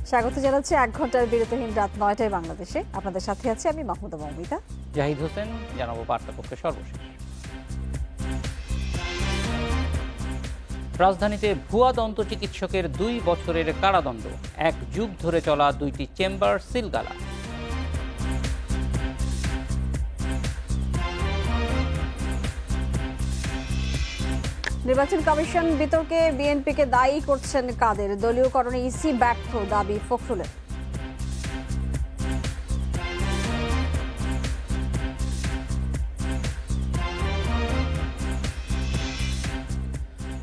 স্বাগত জানাচ্ছি 1 ঘন্টার বিরতিহীন রাত 9টায় বাংলাদেশে। আপনাদের সাথে আছি আমি মাহমুদা মৌমিতা। জাহিদ হোসেন। জানাবো বার্তাপক্ষে সর্বশেষ। রাজধানীতে ভুয়া দন্ত চিকিৎসকের 2 বছরের কারাদণ্ড, 1 যুগ ধরে চলা 2টি চেম্বার সিলগালা। নির্বাচন কমিশন বিতর্কে বিএনপিকে দায়ী করছেন কাদের, দলীয়করণে ইসি ব্যর্থ দাবি ফখরুলের।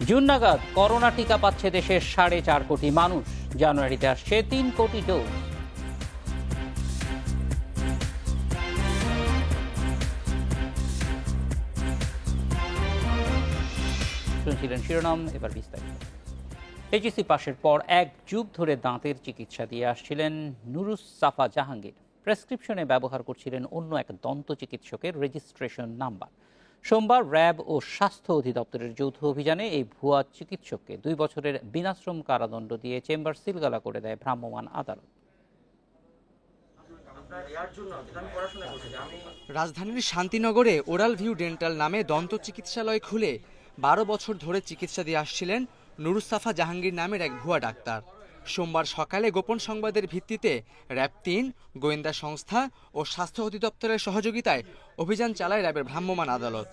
জুন নাগাদ করোনা টিকা পাচ্ছে দেশের 4.5 কোটি মানুষ, জানুয়ারিতে আসছে 3 কোটি ডোজ। শুনছিলেন শিরোনাম, এবার বিস্তারিত। এইচএসসি পাশের পর 1 যুগ ধরে দাঁতের চিকিৎসা দিয়ে আসছিলেন নুরুস-সাফা জাহাঙ্গীর। প্রেসক্রিপশনে ব্যবহার করছিলেন অন্য এক দন্ত চিকিৎসকের রেজিস্ট্রেশন নাম্বার। সোমবার র্যাব ও স্বাস্থ্য অধিদপ্তরের যৌথ অভিযানে এই ভুয়া চিকিৎসককে 2 বছরের বিনাশ্রম কারাদণ্ড দিয়ে চেম্বার সিলগালা করে দেয় ভ্রাম্যমাণ আদালত। রাজধানীর শান্তিনগরে ওরাল ভিউ ডেন্টাল নামে দন্ত চিকিৎসালয় খুলে 12 বছর ধরে চিকিৎসা দিয়ে আসছিলেন নুরুস-সাফা জাহাঙ্গীর নামের এক ভুয়া ডাক্তার। সোমবার সকালে গোপন সংবাদের ভিত্তিতে র্যাব 3, গোয়েন্দা সংস্থা ও স্বাস্থ্য অধিদপ্তরের সহযোগিতায় অভিযান চালায় র্যাবের ভ্রাম্যমাণ আদালত।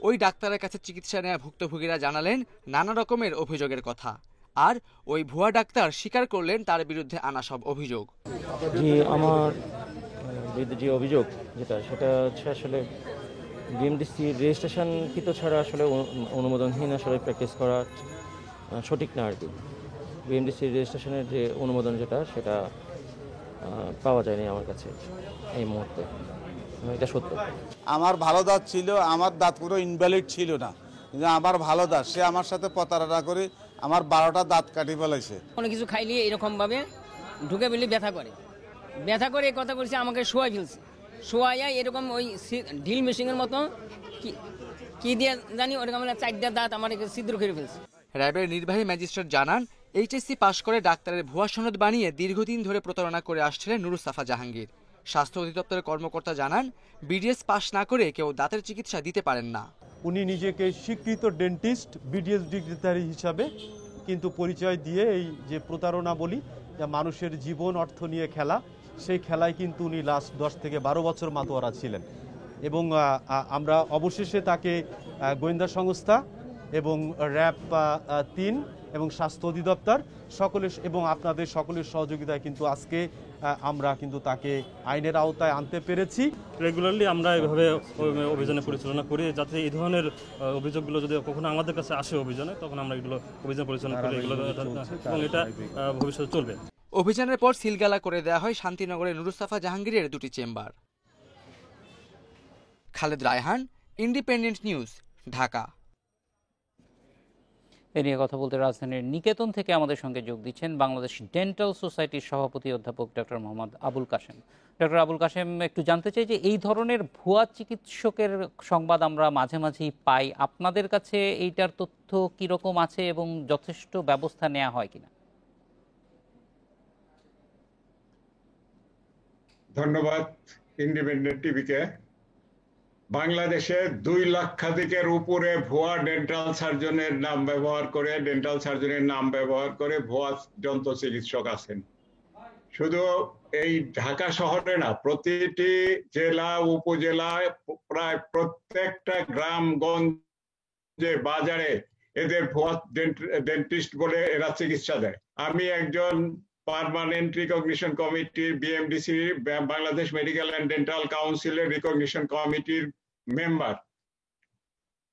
ওই ডাক্তারের কাছে চিকিৎসা নেওয়া ভুক্তভোগীরা জানালেন নানা রকমের অভিযোগের কথা, আর ওই ভুয়া ডাক্তার স্বীকার করলেন তার বিরুদ্ধে আনা সব অভিযোগ। আমার বিরুদ্ধে যে অভিযোগ সেটা হচ্ছে আসলে বিএমডিসি রেজিস্ট্রেশনকৃত ছাড়া আসলে অনুমোদনহীন আসলে প্র্যাকটিস করা সঠিক না আর কি। বিএমডিসি রেজিস্ট্রেশনের যে অনুমোদন সেটা পাওয়া যায়নি আমার কাছে এই মুহূর্তে, এটা সত্য। আমার ভালো দাঁত ছিল, আমার দাঁত পুরো ইনভ্যালিড ছিল না, কিন্তু আমার ভালো দাঁত সে আমার সাথে প্রতারণা করে আমার 12টা দাঁত কাটি ফেলাইছে। কোনো কিছু খাইলে এরকমভাবে ঢুকে বলে ব্যথা করে এই কথা বলছে, আমাকে শোয়াই ফেলছে। শোয়াইয়া এরকম ওই ঢিল মেশিনের মতো কি দিয়ে জানি ওরকম 4টা দাঁত আমার ছিদ্র করে ফেলছে। র্যাবের নির্বাহী ম্যাজিস্ট্রেট জানান, এইচএসসি পাশ করে ডাক্তারের ভুয়া সনদ বানিয়ে দীর্ঘদিন ধরে প্রতারণা করে আসছিলেন নুরুস-সাফা জাহাঙ্গীর। স্বাস্থ্য অধিদপ্তরের কর্মকর্তা জানান, বিডিএস পাশ না করে কেউ দাঁতের চিকিৎসা দিতে পারেন না। উনি নিজেকে স্বীকৃত ডেন্টিস্ট, বিডিএস ডিগ্রিধারী হিসাবে কিন্তু পরিচয় দিয়ে এই যে প্রতারণা বলি, যা মানুষের জীবন অর্থ নিয়ে খেলা, সেই খেলায় কিন্তু উনি লাস্ট 10 থেকে 12 বছর মাতোয়ারা ছিলেন। এবং আমরা অবশেষে তাকে গোয়েন্দা সংস্থা এবং র্যাব 3 এবং স্বাস্থ্য অধিদপ্তর সকলের এবং আপনাদের সকলের সহযোগিতায় কিন্তু আজকে আমরা কিন্তু তাকে আইনের আওতায় আনতে পেরেছি। রেগুলারলি আমরা এভাবে অভিযানে পরিচালনা করি, যাতে এই ধরনের অভিযোগগুলো যদি কখনো আমাদের কাছে আসে অভিযানে, তখন আমরা এগুলো অভিযান পরিচালনা করি, এগুলো এবং এটা ভবিষ্যতে চলবে। অভিযানের পর সিলগালা করে দেওয়া হয় শান্তিনগরের নুরুস-সাফা জাহাঙ্গীরের 2টি chamber. Khaled Raihan, Independent news, Dhaka. এ নিয়ে কথা বলতে রাজধানীর নিকেতন থেকে আমাদের সঙ্গে যোগ দিচ্ছেন বাংলাদেশ ডেন্টাল সোসাইটির সভাপতি অধ্যাপক ডক্টর মোহাম্মদ আবুল কাশেম। ডক্টর আবুল কাশেম, একটু জানতে চাই যে এই ধরনের ভুয়া চিকিৎসকের সংবাদ আমরা মাঝে মাঝেই পাই, আপনাদের কাছে এইটার তথ্য কিরকম আছে এবং যথেষ্ট ব্যবস্থা নেওয়া হয় কিনা? ধন্যবাদ ইন্ডিপেন্ডেন্ট টিভিকে। বাংলাদেশে 2 লক্ষাধিকের উপরে ভুয়া ডেন্টাল সার্জনের নাম ব্যবহার করে ভুয়া দন্ত চিকিৎসক আছেন। শুধু এই ঢাকা শহরে না, প্রতিটি জেলা উপজেলায় প্রায় প্রত্যেকটা গ্রামগঞ্জে বাজারে এদের ভুয়া ডেন্টিস্ট বলে এরা চিকিৎসা দেয়। আমি একজন পার্মানেন্ট রিকগনিশন কমিটির BMDC Bangladesh medical and dental কাউন্সিলের রিকগনিশন কমিটির মেম্বার।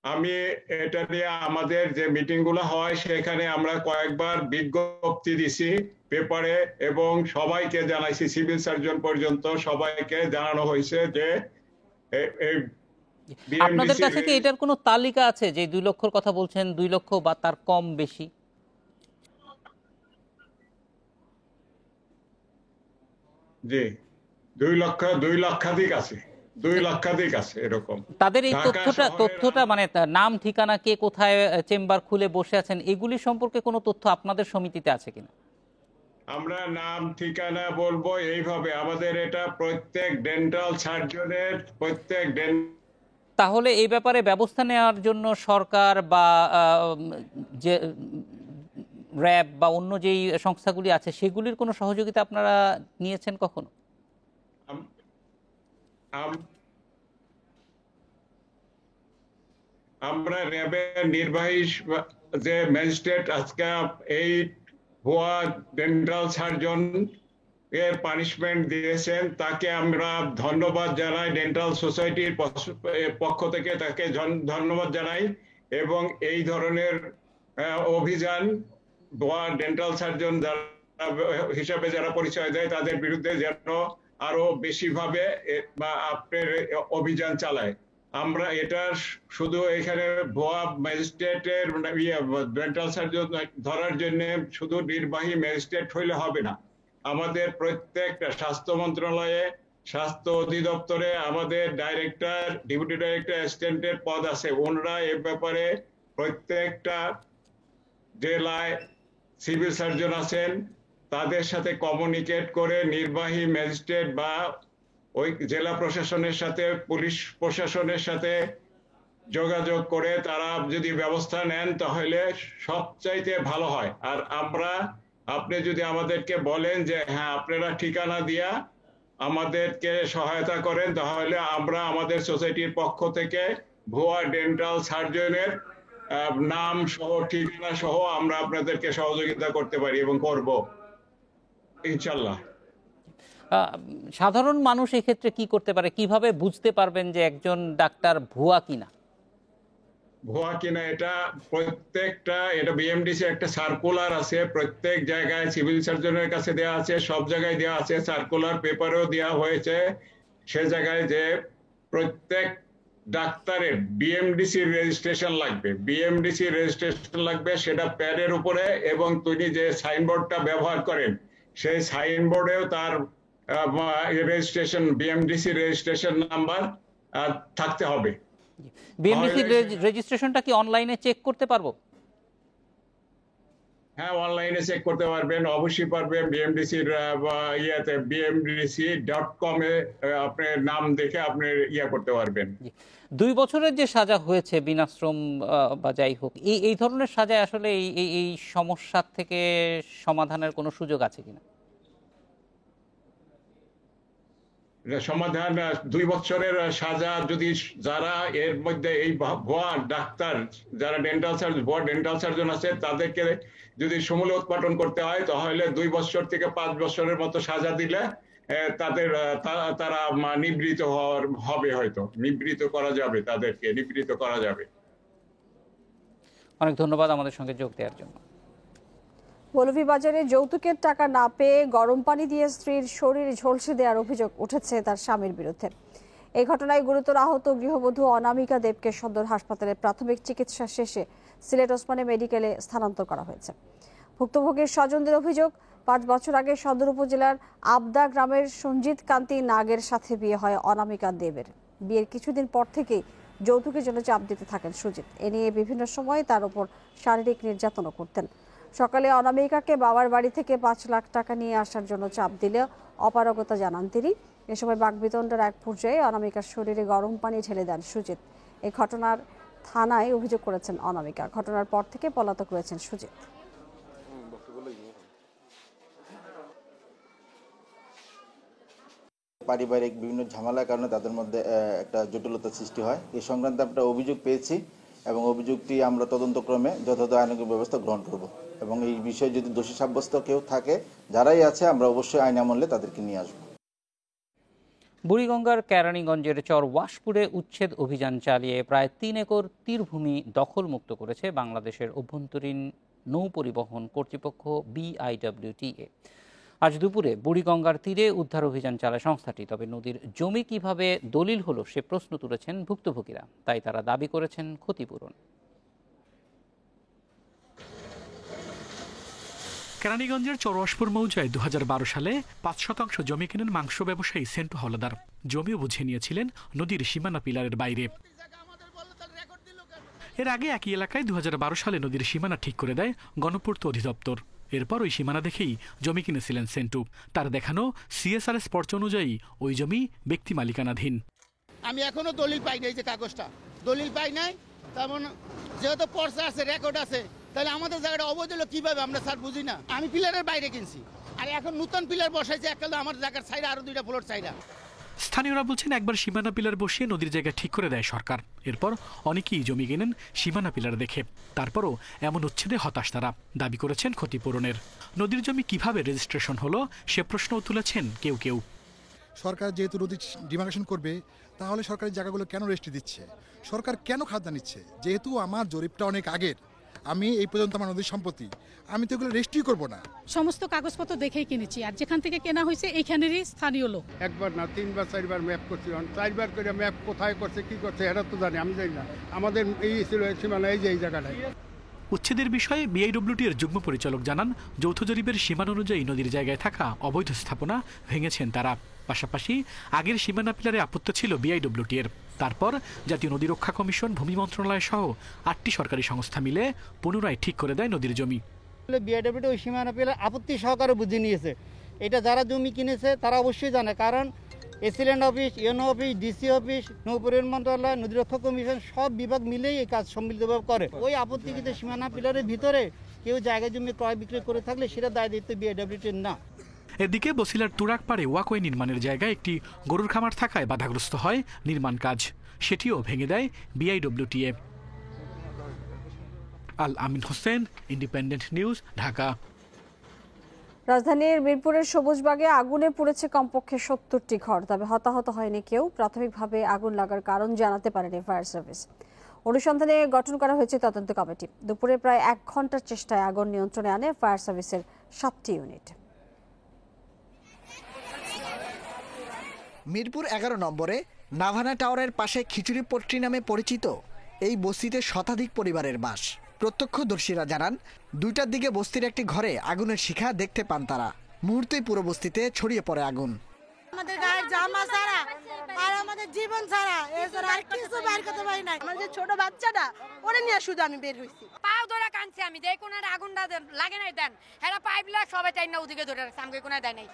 আমি এটা নিয়ে আমাদের যে মিটিং গুলো হয় সেখানে আমরা কয়েকবার বিজ্ঞপ্তি দিছি পেপারে এবং সবাইকে জানাইছি, সিভিল সার্জন পর্যন্ত সবাইকে জানানো হয়েছে যে আপনাদের কাছে কি এটার কোনো তালিকা আছে যে 2 লক্ষর কথা বলছেন, 2 লক্ষ বা তার কম বেশি? জি, 2 লক্ষাধিক আছে। 2 লক্ষাধিক আছে এরকম। তাদের এই ঢাকা তথ্যটা মানে নাম ঠিকানা, কে কোথায় চেম্বার খুলে বসে আছেন, এগুলি সম্পর্কে কোনো তথ্য আপনাদের সমিতিতে আছে কিনা? আমরা নাম ঠিকানা বলবো এইভাবে, আমাদের এটা প্রত্যেক ডেন্টাল সার্জনের তাহলে এই ব্যাপারে ব্যবস্থা নেওয়ার জন্য সরকার বা যে র্যাব বা অন্য যেই সংস্থাগুলি আছে সেগুলির কোনো সহযোগিতা আপনারা নিয়েছেন কখনো? আমরা র্যাবের নির্বাহী যে ম্যাজিস্ট্রেট আজকে এই ভুয়া ডেন্টাল সার্জন এর পানিশমেন্ট দিয়েছেন, তাকে আমরা ধন্যবাদ জানাই, ডেন্টাল সোসাইটির পক্ষ থেকে তাকে ধন্যবাদ জানাই। এবং এই ধরনের অভিযান ভুয়া ডেন্টাল সার্জন হিসাবে যারা পরিচয় দেয় তাদের বিরুদ্ধে যেন আরো বেশিভাবে আপনার অভিযান চালায়। আমরা এটা শুধু এখানে ভুয়া ম্যাজিস্ট্রেটের ডেন্টাল সার্জন ধরার জন্য শুধু নির্বাহী ম্যাজিস্ট্রেট হইলে হবে না, আমাদের প্রত্যেকটা স্বাস্থ্য মন্ত্রণালয়ে, স্বাস্থ্য অধিদপ্তরে আমাদের ডাইরেক্টর, ডেপুটি ডাইরেক্টর, অ্যাসিস্ট্যান্টের পদ আছে, ওনারা এ ব্যাপারে প্রত্যেকটা জেলায় সিভিল সার্জন আছেন, তাদের সাথে কমিউনিকেট করে নির্বাহী ম্যাজিস্ট্রেট বা ওই জেলা প্রশাসনের সাথে, পুলিশ প্রশাসনের সাথে যোগাযোগ করে তারা যদি ব্যবস্থা নেন তাহলে সবচাইতে ভালো হয়। আর আপনি যদি আমাদেরকে বলেন যে হ্যাঁ আপনারা ঠিকানা দিয়া আমাদেরকে সহায়তা করেন, তাহলে আমরা আমাদের সোসাইটির পক্ষ থেকে ভুয়া ডেন্টাল সার্জনের নাম সহ ঠিকানা সহ আমরা আপনাদেরকে সহযোগিতা করতে পারি এবং করব ইনশাল্লাহ। সাধারণ মানুষ এই ক্ষেত্রে কি করতে পারে, কিভাবে বুঝতে পারবেন যে একজন ডাক্তার ভুয়া কিনা? এটা প্রত্যেকটা, এটা বিএমডিসি একটা সার্কুলার আছে, প্রত্যেক জায়গায় সিভিল সার্জনের কাছে দেওয়া আছে, সব জায়গায় দেওয়া আছে, সার্কুলার পেপারেও দেওয়া হয়েছে। সে জায়গায় যে প্রত্যেক ডাক্তারের বিএমডিসি রেজিস্ট্রেশন লাগবে, সেটা প্যাডের উপরে, এবং তিনি যে সাইনবোর্ডটা ব্যবহার করেন সেই সাইনবোর্ডেও তার রেজিস্ট্রেশন, বিএমডিসি রেজিস্ট্রেশন নাম্বার থাকতে হবে। বিএমডিসি রেজিস্ট্রেশনটা কি অনলাইনে চেক করতে পারবো? হ্যাঁ, অনলাইনে চেক করতে পারবেন, অবশ্যই পারবেন। বিএমডিসির bmdc.com এ আপনার নাম দেখে আপনি করতে পারবেন। 2 বছরের যে সাজা হয়েছে বিনাশ্রম বা যাই হোক, এই ধরনের সাজায় আসলে এই সমস্যার থেকে সমাধানের কোনো সুযোগ আছে কিনা? সমাধান 2 বছরের সাজা যদি যারা এর মধ্যে এই ভুয়া ডাক্তার, যারা ভুয়া ডেন্টাল সার্জন আছে, তাদেরকে যদি সমূলে উৎপাদন করতে হয় তাহলে 2 বছর থেকে 5 বছরের মতো সাজা দিলে তারা নিবৃত হবে, হয়তো নিবৃত করা যাবে, তাদেরকে নিবৃত করা যাবে। অনেক ধন্যবাদ আমাদের সঙ্গে যোগ দেওয়ার জন্য। মৌলভীবাজারে যৌতুকের টাকা না পেয়ে গরম পানি দিয়ে স্ত্রীর শরীর ঝলসে দেওয়ার অভিযোগ উঠেছে তার স্বামীর বিরুদ্ধে। এই ঘটনায় গুরুতর আহত গৃহবধূ অনামিকা দেবকে সদর হাসপাতালে প্রাথমিক চিকিৎসা শেষে সিলেট ওসমানী মেডিকেলে স্থানান্তর করা হয়েছে। ভুক্তভোগীর স্বজনদের অভিযোগ, 5 বছর আগে সদর উপজেলার আবদা গ্রামের সঞ্জিত কান্তি নাগের সাথে বিয়ে হয় অনামিকা দেবের। বিয়ের কিছুদিন পর থেকেই যৌতুকের জন্য চাপ দিতে থাকেন সুজিত। এ নিয়ে বিভিন্ন সময় তার উপর শারীরিক নির্যাতনও করতেন। সকালে অনামিকাকে বাবার বাড়ি থেকে 5 লাখ টাকা নিয়ে আসার জন্য চাপ দিলে অপারগতা জানান তিনি। এ সময় বাকবিতণ্ডার এক পর্যায়ে অনামিকার শরীরে গরম পানি ঢেলে দেন সুজিত। এই ঘটনার থানায় অভিযোগ করেছেন অনামিকা। ঘটনার পর থেকে পলাতক রয়েছেন সুজিত। পারিবারিক বিভিন্ন ঝামেলার কারণে তাদের মধ্যে একটা জটিলতার সৃষ্টি হয়। এই সংক্রান্তে আমরা অভিযোগ পেয়েছি এবং অভিযোগটি আমরা তদন্তক্রমে যথাযথ আইনানুগ ব্যবস্থা গ্রহণ করব এবং এই বিষয়ে যদি দোষী সাব্যস্ত কেউ থাকে, যারাই আছে, আমরা অবশ্যই আইন আমলে তাদেরকে নিয়ে আসব। বুড়িগঙ্গার কেরানীগঞ্জের চর ওয়াশপুরে উচ্ছেদ অভিযান চালিয়ে প্রায় 3 একর তীরভূমি দখলমুক্ত করেছে বাংলাদেশের অভ্যন্তরীণ নৌ পরিবহন কর্তৃপক্ষ BIWTA। আজ দুপুরে বুড়িগঙ্গার তীরে উদ্ধার অভিযান চালায় সংস্থাটি। তবে নদীর জমি কিভাবে দলিল হলো সে প্রশ্ন তুলেছেন ভুক্তভোগীরা, তাই তারা দাবি করেছেন ক্ষতিপূরণ। কেরানীগঞ্জের চৌরাশপুর মৌজায় 2012 সালে 5% জমি কেনেন মাংস ব্যবসায়ী সেন্টু হাওলাদার। জমিও বুঝে নিয়েছিলেন নদীর সীমানা পিলারের বাইরে। এর আগে একই এলাকায় 2012 সালে নদীর সীমানা ঠিক করে দেয় গণপূর্ত অধিদপ্তর। এরপর ওই সীমানা দেখেই জমি কিনেছিলেন সেন্টু। তার দেখানো CSRS পর্চা অনুযায়ী ওই জমি ব্যক্তি মালিকানাধীন। আমি এখনো দলিল পাই নাই, যে কাগজটা দলিল পাই নাই, তেমন যেহেতু পর্চা আছে, রেকর্ড আছে, তাহলে আমাদের জায়গাটা অবৈধ হলো কিভাবে আমরা স্যার বুঝি না। আমি পিলারের বাইরে কিনছি, আর এখন নতুন পিলার বসাইছে, একটা আমার জায়গার সাইডে আরো 2টা ফ্লোর সাইডা। স্থানীয়রা বলছেন একবার সীমানা পিলার বসিয়ে নদীর জায়গা ঠিক করে দেয় সরকার। এরপর অনেকেই জমি কেনেন সীমানা পিলার দেখে। তারপরও এমন উচ্ছেদে হতাশ তারা। দাবি করেছেন ক্ষতিপূরণের। নদীর জমি কিভাবে রেজিস্ট্রেশন হলো সে প্রশ্নও তুলেছেন কেউ কেউ। সরকার যেহেতু নদী ডিমার্কেশন করবে, তাহলে সরকারি জায়গাগুলো কেন রেস্ট্রি দিচ্ছে? সরকার কেন খাজনা নিচ্ছে? যেহেতু আমার জরিপটা অনেক আগের, আমি এই পর্যন্ত আমার নদীর সম্পত্তি, আমি তো এগুলো রেস্ট্রি করবো না। সমস্ত কাগজপত্র দেখেই কিনেছি, আর যেখান থেকে কেনা হয়েছে এইখানেরই স্থানীয় লোক। একবার না 3বার 4বার ম্যাপ করছি, 4বার করে ম্যাপ কোথায় করছে কি করছে এটা তো জানি, আমি জানি না। আমাদের এই ছিল সীমানা, এই যে এই জায়গাটায়। উচ্ছেদের বিষয়ে BIWT এর যুগ্ম পরিচালক জানান, যৌথ জরিপের সীমানা অনুযায়ী নদীর জায়গায় থাকা অবৈধ স্থাপনা ভেঙেছেন তারা। পাশাপাশি আগের সীমানা পিলারে আপত্তি ছিল BIWT এর। তারপর জাতীয় নদী রক্ষা কমিশন, ভূমি মন্ত্রণালয় সহ 8টি সরকারি সংস্থা মিলে পুনরায় ঠিক করে দেয় নদীর জমি। BIWT ওই সীমানা পিলার আপত্তি সহকারে বুঝে নিয়েছে। এটা যারা জমি কিনেছে তারা অবশ্যই জানে, কারণ AC land office, UNO office, DC office, নৌ পরিবহন মন্ত্রণালয়, নদী রক্ষা কমিশন সব বিভাগ মিলেই এই কাজ সম্মিলিতভাবে করে। ওই আপত্তিকৃত সীমানা পিলারের ভিতরে কেউ জায়গা জমি ক্রয় বিক্রয় করে থাকলে সেটা দায় দায়িত্ব BIWT এর না। এদিকে বসিলার তুরাক পাড়ে ওয়াকওয়ে নির্মাণের জায়গায় একটি গরুর খামার থাকায় বাধাগ্রস্ত হয় নির্মাণ কাজ। সেটিও ভেঙে দেয় BIWT। আল আমিন হোসেন, ইন্ডিপেন্ডেন্ট নিউজ, ঢাকা। রাজধানীর মিরপুরের সবুজবাগে আগুনে পুড়েছে কমপক্ষে 70টি ঘর, তবে হতাহত হয়নি কেউ। প্রাথমিকভাবে আগুন লাগার কারণ জানাতে পারেনি ফায়ার সার্ভিস। অনুসন্ধানে গঠন করা হয়েছে তদন্ত কমিটি। দুপুরে প্রায় 1 ঘন্টার চেষ্টায় আগুন নিয়ন্ত্রণে আনে ফায়ার সার্ভিসের 7টি ইউনিট। মিরপুর 11 নম্বরে নাভানা টাওয়ারের পাশে খিচুড়িপট্টি নামে পরিচিত এই বস্তিতে শতাধিক পরিবারের বাস। প্রত্যক্ষদর্শীরা জানান, 2টার দিকে বস্তির একটি ঘরে আগুনের শিখা দেখতে পান তারা। মুহূর্তেই পুরো বস্তিতে ছড়িয়ে পড়ে আগুন। আমাদের গায়ের জামা ছাড়া আর আমাদের জীবন ছাড়া এছাড়া আর কিছু বের করতে পারি না। আমার যে ছোট বাচ্চাটা ওরে নিয়ে শুধু আমি বের হইছি। পাও ধরে কানছি আমি, যে কোন আগুনটা লাগে নাই দেন, হেরা পাইপলা সবাই টাইম না ওদিকে ধরে রাখছে, আমাকে কোন দেয় নাই।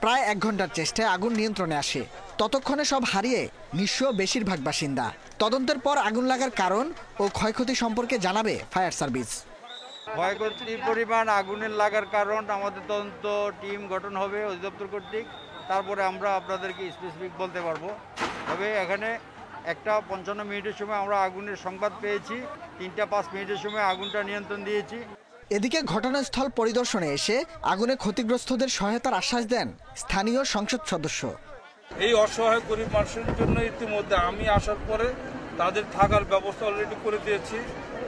প্রায় 1 ঘন্টার চেষ্টায় আগুন নিয়ন্ত্রণে আসে। ততক্ষণে সব হারিয়ে নিঃস্ব বেশিরভাগ বাসিন্দা। তদন্তের পর আগুন লাগার কারণ ও ক্ষয়ক্ষতি সম্পর্কে জানাবে ফায়ার সার্ভিস। ক্ষয়ক্ষতির পরিমাণ, আগুনের লাগার কারণ আমাদের তদন্ত টিম গঠন হবে অধিদপ্তর কর্তৃক। তারপরে আমরা আপনাদেরকে স্পেসিফিক বলতে পারবো। তবে এখানে 1:55 মিনিটের সময় আমরা আগুনের সংবাদ পেয়েছি, 3:05 মিনিটের সময় আগুনটা নিয়ন্ত্রণ দিয়েছি। এদিকে ঘটনাস্থল পরিদর্শনে এসে আগুনে ক্ষতিগ্রস্তদের সহায়তার আশ্বাস দেন স্থানীয় সংসদ সদস্য। এই অসহায় গরিব মানুষের জন্য ইতিমধ্যে আমি আসার পরে তাদের থাকার ব্যবস্থা অলরেডি করে দিয়েছি।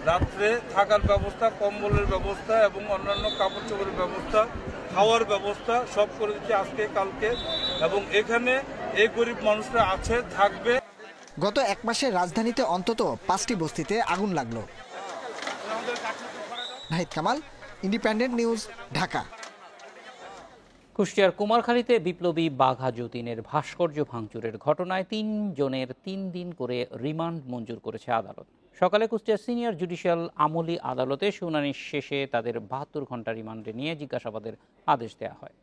রাত্রে থাকার ব্যবস্থা, কম্বলের ব্যবস্থা এবং অন্যান্য কাপড় চোপড়ের ব্যবস্থা, খাওয়ার ব্যবস্থা সব করে দিচ্ছি আজকে কালকে। এবং এখানে এই গরিব মানুষরা আছে, থাকবে। গত 1 মাসে রাজধানীতে অন্তত 5টি বস্তিতে আগুন লাগলো। Nahid Kamal, independent news, Dhaka. কুষ্টিয়ার কুমারখালীতে বিপ্লবী বাঘা যতীনের ভাস্কর্য ভাঙচুরের ঘটনায় 3 জনের 3 দিন করে রিমান্ড মঞ্জুর করেছে আদালত। সকালে কুষ্টিয়া সিনিয়র জুডিশিয়াল আমলি আদালতে শুনানি শেষে তাদের 72 ঘন্টা রিমান্ডে নিয়ে জিজ্ঞাসাবাদের আদেশ দেওয়া হয়।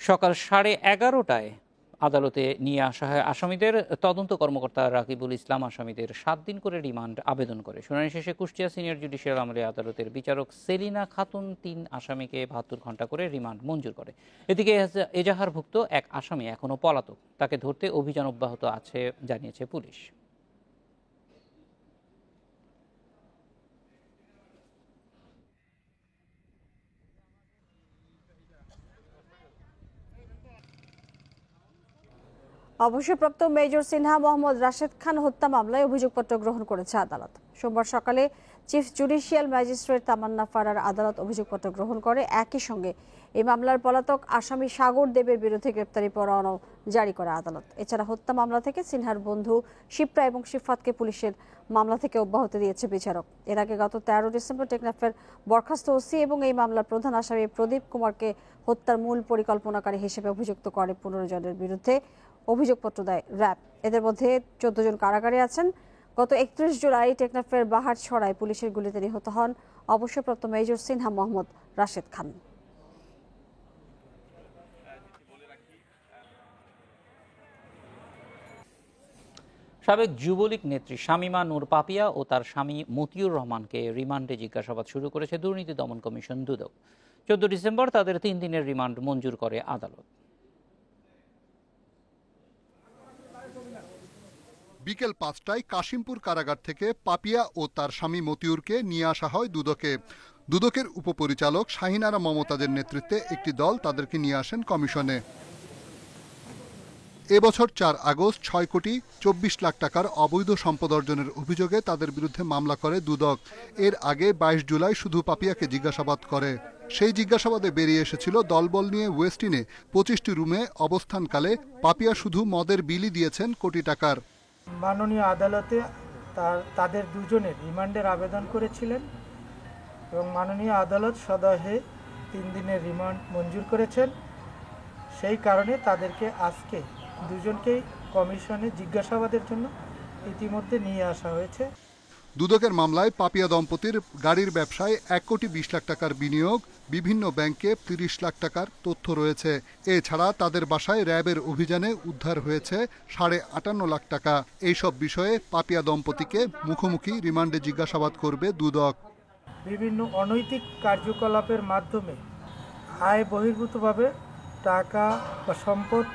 সকাল 11:30টায় আদালতে নিয়ে আসা হয় আসামিদের। তদন্ত কর্মকর্তা রাকিবুল ইসলাম আসামিদের 7 দিন করে রিমান্ড আবেদন করে। শুনানি শেষে কুষ্টিয়া সিনিয়র জুডিশিয়াল আমলি আদালতের বিচারক সেলিনা খাতুন 3 আসামিকে 72 ঘন্টা করে রিমান্ড মঞ্জুর করে। এদিকে এজাহারভুক্ত এক আসামি এখনও পলাতক, তাকে ধরতে অভিযান অব্যাহত আছে জানিয়েছে পুলিশ। অবসরপ্রাপ্ত মেজর সিনহা মোহাম্মদ রাশেদ খান হত্যা মামলায় অভিযোগপত্র গ্রহণ করেছে আদালত। সোমবার সকালে চিফ জুডিশিয়াল ম্যাজিস্ট্রেট তামান্না ফারার আদালত অভিযোগপত্র গ্রহণ করে। একই সঙ্গে এই মামলার পলাতক আসামি সাগর দেবের বিরুদ্ধে গ্রেপ্তারি পরোয়ানা জারি করে আদালত। এছাড়া হত্যা মামলা থেকে সিনহার বন্ধু শিপ্রা এবং শিফাতকে পুলিশের মামলা থেকে অব্যাহতি দিয়েছে বিচারক। এর আগে গত 13 ডিসেম্বর টেকনাফের বরখাস্ত ওসি এবং এই মামলার প্রধান আসামি প্রদীপ কুমারকে হত্যার মূল পরিকল্পনাকারী হিসেবে অভিযুক্ত করে 15 জনের বিরুদ্ধে অভিযোগপত্র দেয় র্যাব। এদের মধ্যে 14 জন কারাগারে আছেন। গত 31 জুলাই টেকনাফের বাহার ছড়ায় পুলিশের গুলিতে নিহত হন অবসরপ্রাপ্ত মেজর সিনহা মোহাম্মদ রাশেদ খান। সাবেক যুবলীগ নেত্রী শামীমা নূর পাপিয়া ও তার স্বামী মতিউর রহমানকে রিমান্ডে জিজ্ঞাসাবাদ শুরু করেছে দুর্নীতি দমন কমিশন দুদক। 14 ডিসেম্বর তাদের 3 দিনের রিমান্ড মঞ্জুর করে আদালত। বিকেল 5টায় কাশিমপুর কারাগার থেকে পাপিয়া ও তার স্বামী মতিউরকে নিয়ে আসা হয় দুদকে। দুদকের উপপরিচালক শাহিন আরা মমতাজের নেতৃত্বে একটি দল তাদেরকে নিয়ে আসেন কমিশনে। এবছর 4 আগস্ট 6 কোটি 24 লাখ টাকার অবৈধ সম্পদ অর্জনের অভিযোগে তাদের বিরুদ্ধে মামলা করে দুদক। এর আগে 22 জুলাই শুধু পাপিয়াকে জিজ্ঞাসাবাদ করে। সেই জিজ্ঞাসাবাদে বেরিয়ে এসেছিল দলবল নিয়ে ওয়েস্টিনে 25টি রুমে অবস্থানকালে পাপিয়া শুধু মদের বিলই দিয়েছেন কোটি টাকার। মাননীয় আদালতে তাদের দুজনের রিমান্ডের আবেদন করেছিলেন এবং মাননীয় আদালত সদয়ে 3 দিনের রিমান্ড মঞ্জুর করেছেন। সেই কারণে তাদেরকে আজকে দুজনকেই কমিশনে জিজ্ঞাসাবাদের জন্য ইতিমধ্যে নিয়ে আসা হয়েছে। দুদকের মামলায় পাপিয়া দম্পতির গাড়ির ব্যবসায় 1 কোটি 20 লাখ টাকার বিনিয়োগ, বিভিন্ন ব্যাংকে 30 লাখ টাকার তথ্য রয়েছে। এছাড়া তাদের বাসায় র্যাবের অভিযানে উদ্ধার হয়েছে 58.5 লাখ টাকা। এইসব বিষয়ে পাপিয়া দম্পতিকে মুখোমুখি রিমান্ডে জিজ্ঞাসাবাদ করবে দুদক। বিভিন্ন অনৈতিক কার্যকলাপের মাধ্যমে আয় বহির্ভূতভাবে টাকা বা সম্পদ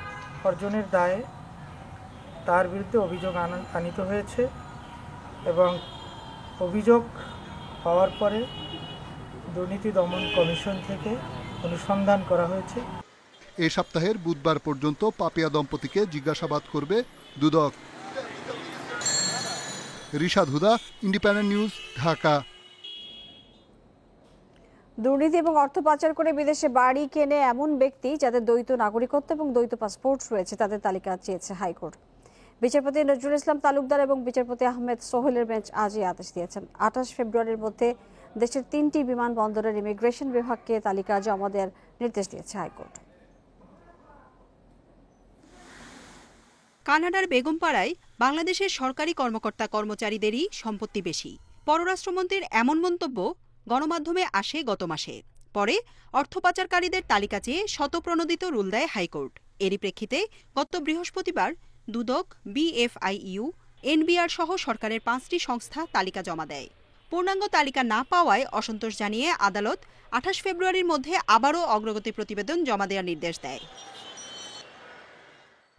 অর্জনের দায়ে তার বিরুদ্ধে অভিযোগ আনিত হয়েছে এবং অভিযোগ পাওয়ার পরে দুর্নীতি দমন কমিশন থেকে অনুসন্ধান করা হয়েছে। এই সপ্তাহের বুধবার পর্যন্ত পাপিয়া দম্পতিকে জিজ্ঞাসাবাদ করবে দুদক। রিশাদ হুদা, ইন্ডিপেন্ডেন্ট নিউজ, ঢাকা। দুর্নীতি এবং অর্থ পাচার করে বিদেশে বাড়ি কেনে এমন ব্যক্তি যাদের দ্বৈত নাগরিকত্ব এবং দ্বৈত পাসপোর্ট রয়েছে তাদের তালিকা চেয়েছে হাইকোর্ট। বিচারপতি নজরুল ইসলাম তালুকদার এবং বিচারপতি আহমেদ সোহেলের বেঞ্চ আজই আদেশ দিয়েছেন। 28 ফেব্রুয়ারির মধ্যে দেশের 3টি বিমানবন্দরের ইমিগ্রেশন বিভাগকে তালিকা জমা দেওয়ার নির্দেশ দিয়েছে হাইকোর্ট। কানাডার বেগমপাড়ায় বাংলাদেশের সরকারি কর্মকর্তা কর্মচারীদেরই সম্পত্তি বেশি। পররাষ্ট্রমন্ত্রীর এমন মন্তব্য গণমাধ্যমে আসে গত মাসে। পরে অর্থ পাচারকারীদের তালিকা চেয়ে শতপ্রণোদিত রুল দেয় হাইকোর্ট। এরই প্রেক্ষিতে গত বৃহস্পতিবার দুদক, বিএফআইইউ, এনবিআর সহ সরকারের 5টি সংস্থা তালিকা জমা দেয়। পূর্ণাঙ্গ তালিকা না পাওয়ায় অসন্তোষ জানিয়ে আদালত 28 ফেব্রুয়ারির মধ্যে আবারও অগ্রগতি প্রতিবেদন জমা দেওয়ার নির্দেশ দেয়।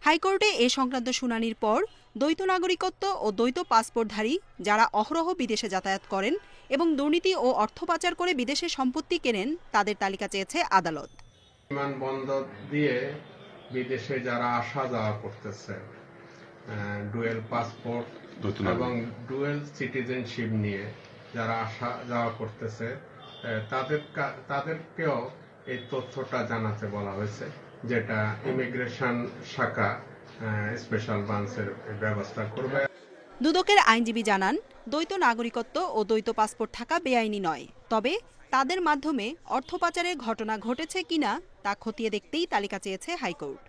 হাইকোর্টে এ সংক্রান্ত শুনানির পর দ্বৈত নাগরিকত্ব ও দ্বৈত পাসপোর্টধারী যারা অহরহ বিদেশে যাতায়াত করেন এবং দুর্নীতি ও অর্থ পাচার করে বিদেশে সম্পত্তি কেনেন তাদের তালিকা চেয়েছে আদালত। বিমানবন্দর দিয়ে বিদেশে যারা আসা যাওয়া করতেছে ডুয়েল পাসপোর্ট এবং ডুয়েল সিটিজেনশিপ নিয়ে যারা আসা যাওয়া করতেছে তাদেরকেও এই তথ্যটা জানাতে বলা হয়েছে, যেটা ইমিগ্রেশন শাখা স্পেশাল ব্রাঞ্চের ব্যবস্থা করবে। দুদকের আইনজীবী জানান, দ্বৈত নাগরিকত্ব ও দ্বৈত পাসপোর্ট থাকা বেআইনি নয়, তবে তাদের মাধ্যমে অর্থ পাচারের ঘটনা ঘটেছে কিনা তা খতিয়ে দেখতেই তালিকা চেয়েছে হাইকোর্ট।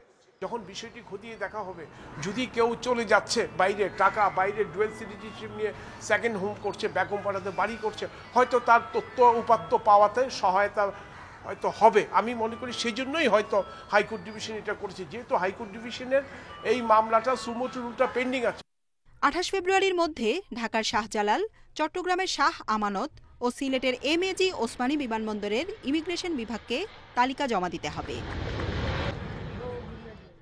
যখন বিষয়টি খতিয়ে দেখা হবে, যদি কেউ চলে যাচ্ছে বাইরে টাকা, বাইরে ডুয়েল সিটিজেনশিপ নিয়ে সেকেন্ড হোম করছে, ব্যাক হোম পাঠাতে বাড়ি করছে, হয়তো তার তথ্য উপাত্ত পাওয়াতে সহায়তা হয়তো হবে। আমি মনে করি সেই জন্যই হয়তো হাইকোর্ট ডিভিশন এটা করেছে, যেহেতু হাইকোর্ট ডিভিশনের এই মামলাটা সুমোটো রুলটা পেন্ডিং আছে। 28 ফেব্রুয়ারির মধ্যে ঢাকার শাহজালাল, চট্টগ্রামের শাহ আমানত ও সিলেটের এমএজি ওসমানী বিমানবন্দরের ইমিগ্রেশন বিভাগকে তালিকা জমা দিতে হবে।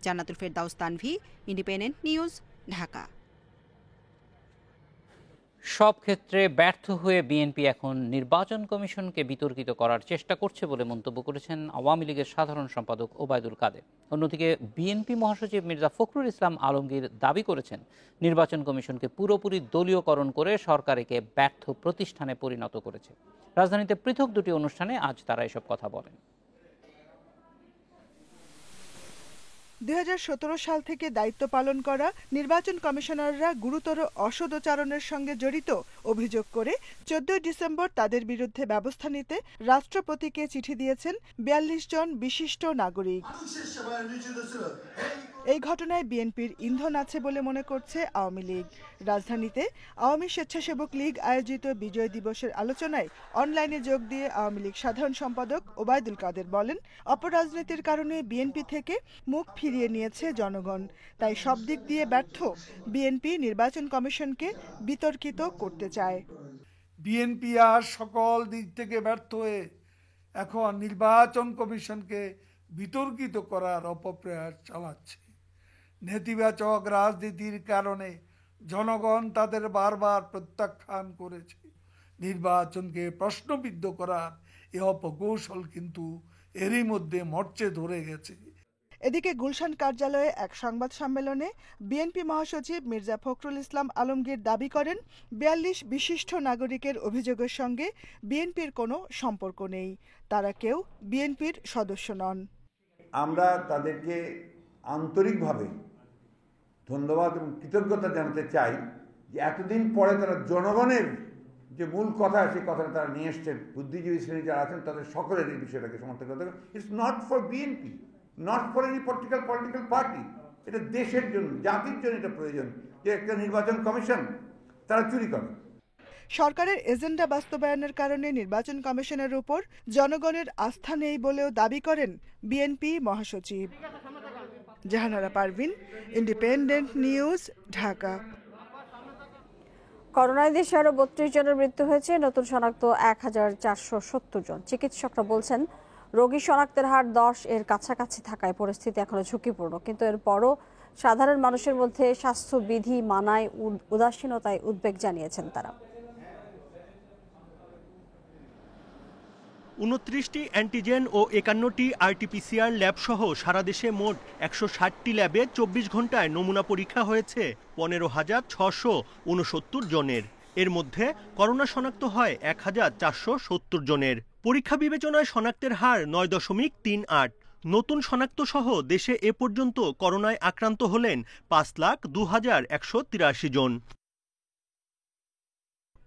জান্নাতুল ফেরদাউস তানভি, ইন্ডিপেন্ডেন্ট নিউজ, ঢাকা। সব ক্ষেত্রে ব্যর্থ হয়ে বিএনপি এখন নির্বাচন কমিশনকে বিতর্কিত করার চেষ্টা করছে বলে মন্তব্য করেছেন আওয়ামী লীগের সাধারণ সম্পাদক ওবায়দুল কাদের। অন্যদিকে বিএনপি মহাসচিব মির্জা ফখরুল ইসলাম আলমগীর দাবি করেছেন, নির্বাচন কমিশনকে পুরোপুরি দলীয়করণ করে সরকারকে ব্যর্থ প্রতিষ্ঠানে পরিণত করেছে। রাজধানীতে পৃথক দুটি অনুষ্ঠানে আজ তারা এসব কথা বলেন। 2017 সাল থেকে দায়িত্ব পালন করা নির্বাচন কমিশনাররা গুরুতর অসদাচরণের সঙ্গে জড়িত অভিযোগ করে 14 ডিসেম্বর তাদের বিরুদ্ধে ব্যবস্থা নিতে রাষ্ট্রপতিকে চিঠি দিয়েছেন 42 জন বিশিষ্ট নাগরিক। এই ঘটনায় বিএনপির ইন্ধন আছে বলে মনে করছে আওয়ামী লীগ। রাজধানীতে আওয়ামী স্বেচ্ছাসেবক লীগ আয়োজিত বিজয় দিবসের আলোচনায় অনলাইনে যোগ দিয়ে আওয়ামী লীগ সাধারণ সম্পাদক ওবায়দুল কাদের বলেন, অপরাজনীতির কারণে বিএনপি থেকে মুখ ফিরিয়ে নিয়েছে জনগণ, তাই সব দিক দিয়ে ব্যর্থ বিএনপি নির্বাচন কমিশনকে বিতর্কিত করতে চায়। বিএনপি আর সকল দিক থেকে ব্যর্থ হয়ে এখন নির্বাচন কমিশনকে বিতর্কিত করার অপপ্রয়াস চালাচ্ছে। নেতিবাচক রাজনীতির কারণে জনগণ তাদের বারবার প্রত্যাখ্যান করেছে। নির্বাচনকে প্রশ্নবিদ্ধ করার এ অপকৌশল কিন্তু এরই মধ্যে মরচে ধরে গেছে। এদিকে গুলশান কার্যালয়ে এক সংবাদ সম্মেলনে বিএনপি মহাসচিব মির্জা ফখরুল ইসলাম আলমগীর দাবি করেন, 42 বিশিষ্ট নাগরিকের অভিযোগের সঙ্গে বিএনপির কোনো সম্পর্ক নেই, তারা কেউ বিএনপির সদস্য নন। আমরা তাদেরকে আন্তরিকভাবে ধন্যবাদ এবং কৃতজ্ঞতা জানাতে চাই যে এতদিন পরে তারা জনগণের যে মূল কথা সেই কথাটা তারা নিয়ে এসছেন। বুদ্ধিজীবী শ্রেণী যারা আছেন তাদের সকলের এই বিষয়টাকে সমর্থন করতে হবে। It's not for BNP, not for any political party, এটা দেশের জন্য, জাতির জন্য এটা প্রয়োজন যে একটা নির্বাচন কমিশন তারা চুরি করে। সরকারের এজেন্ডা বাস্তবায়নের কারণে নির্বাচন কমিশনের উপর জনগণের আস্থা নেই বলেও দাবি করেন বিএনপি মহাসচিব। Jahanara Parvin, independent news, Dhaka. করোনায় দেশে আরো 32 জনের মৃত্যু হয়েছে, নতুন শনাক্ত 1470 জন। চিকিৎসকরা বলছেন, রোগী শনাক্তের হার 10 এর কাছাকাছি থাকায় পরিস্থিতি এখনো ঝুঁকিপূর্ণ, কিন্তু এরপরও সাধারণ মানুষের মধ্যে স্বাস্থ্যবিধি মানায় উদাসীনতায় উদ্বেগ জানিয়েছেন তারা। 29টি অ্যান্টিজেন ও 51টি আরটিপিসিআর ল্যাব সহ সারা দেশে মোট 160টি ল্যাবে 24 ঘন্টায় নমুনা পরীক্ষা হয়েছে 15,669 জনের। এর মধ্যে করোনা শনাক্ত হয় 1,470 জনের। পরীক্ষা বিবেচনায় শনাক্তের হার 9.38। নতুন শনাক্ত সহ দেশে এ পর্যন্ত করোনায় আক্রান্ত হলেন 5,02,183 জন।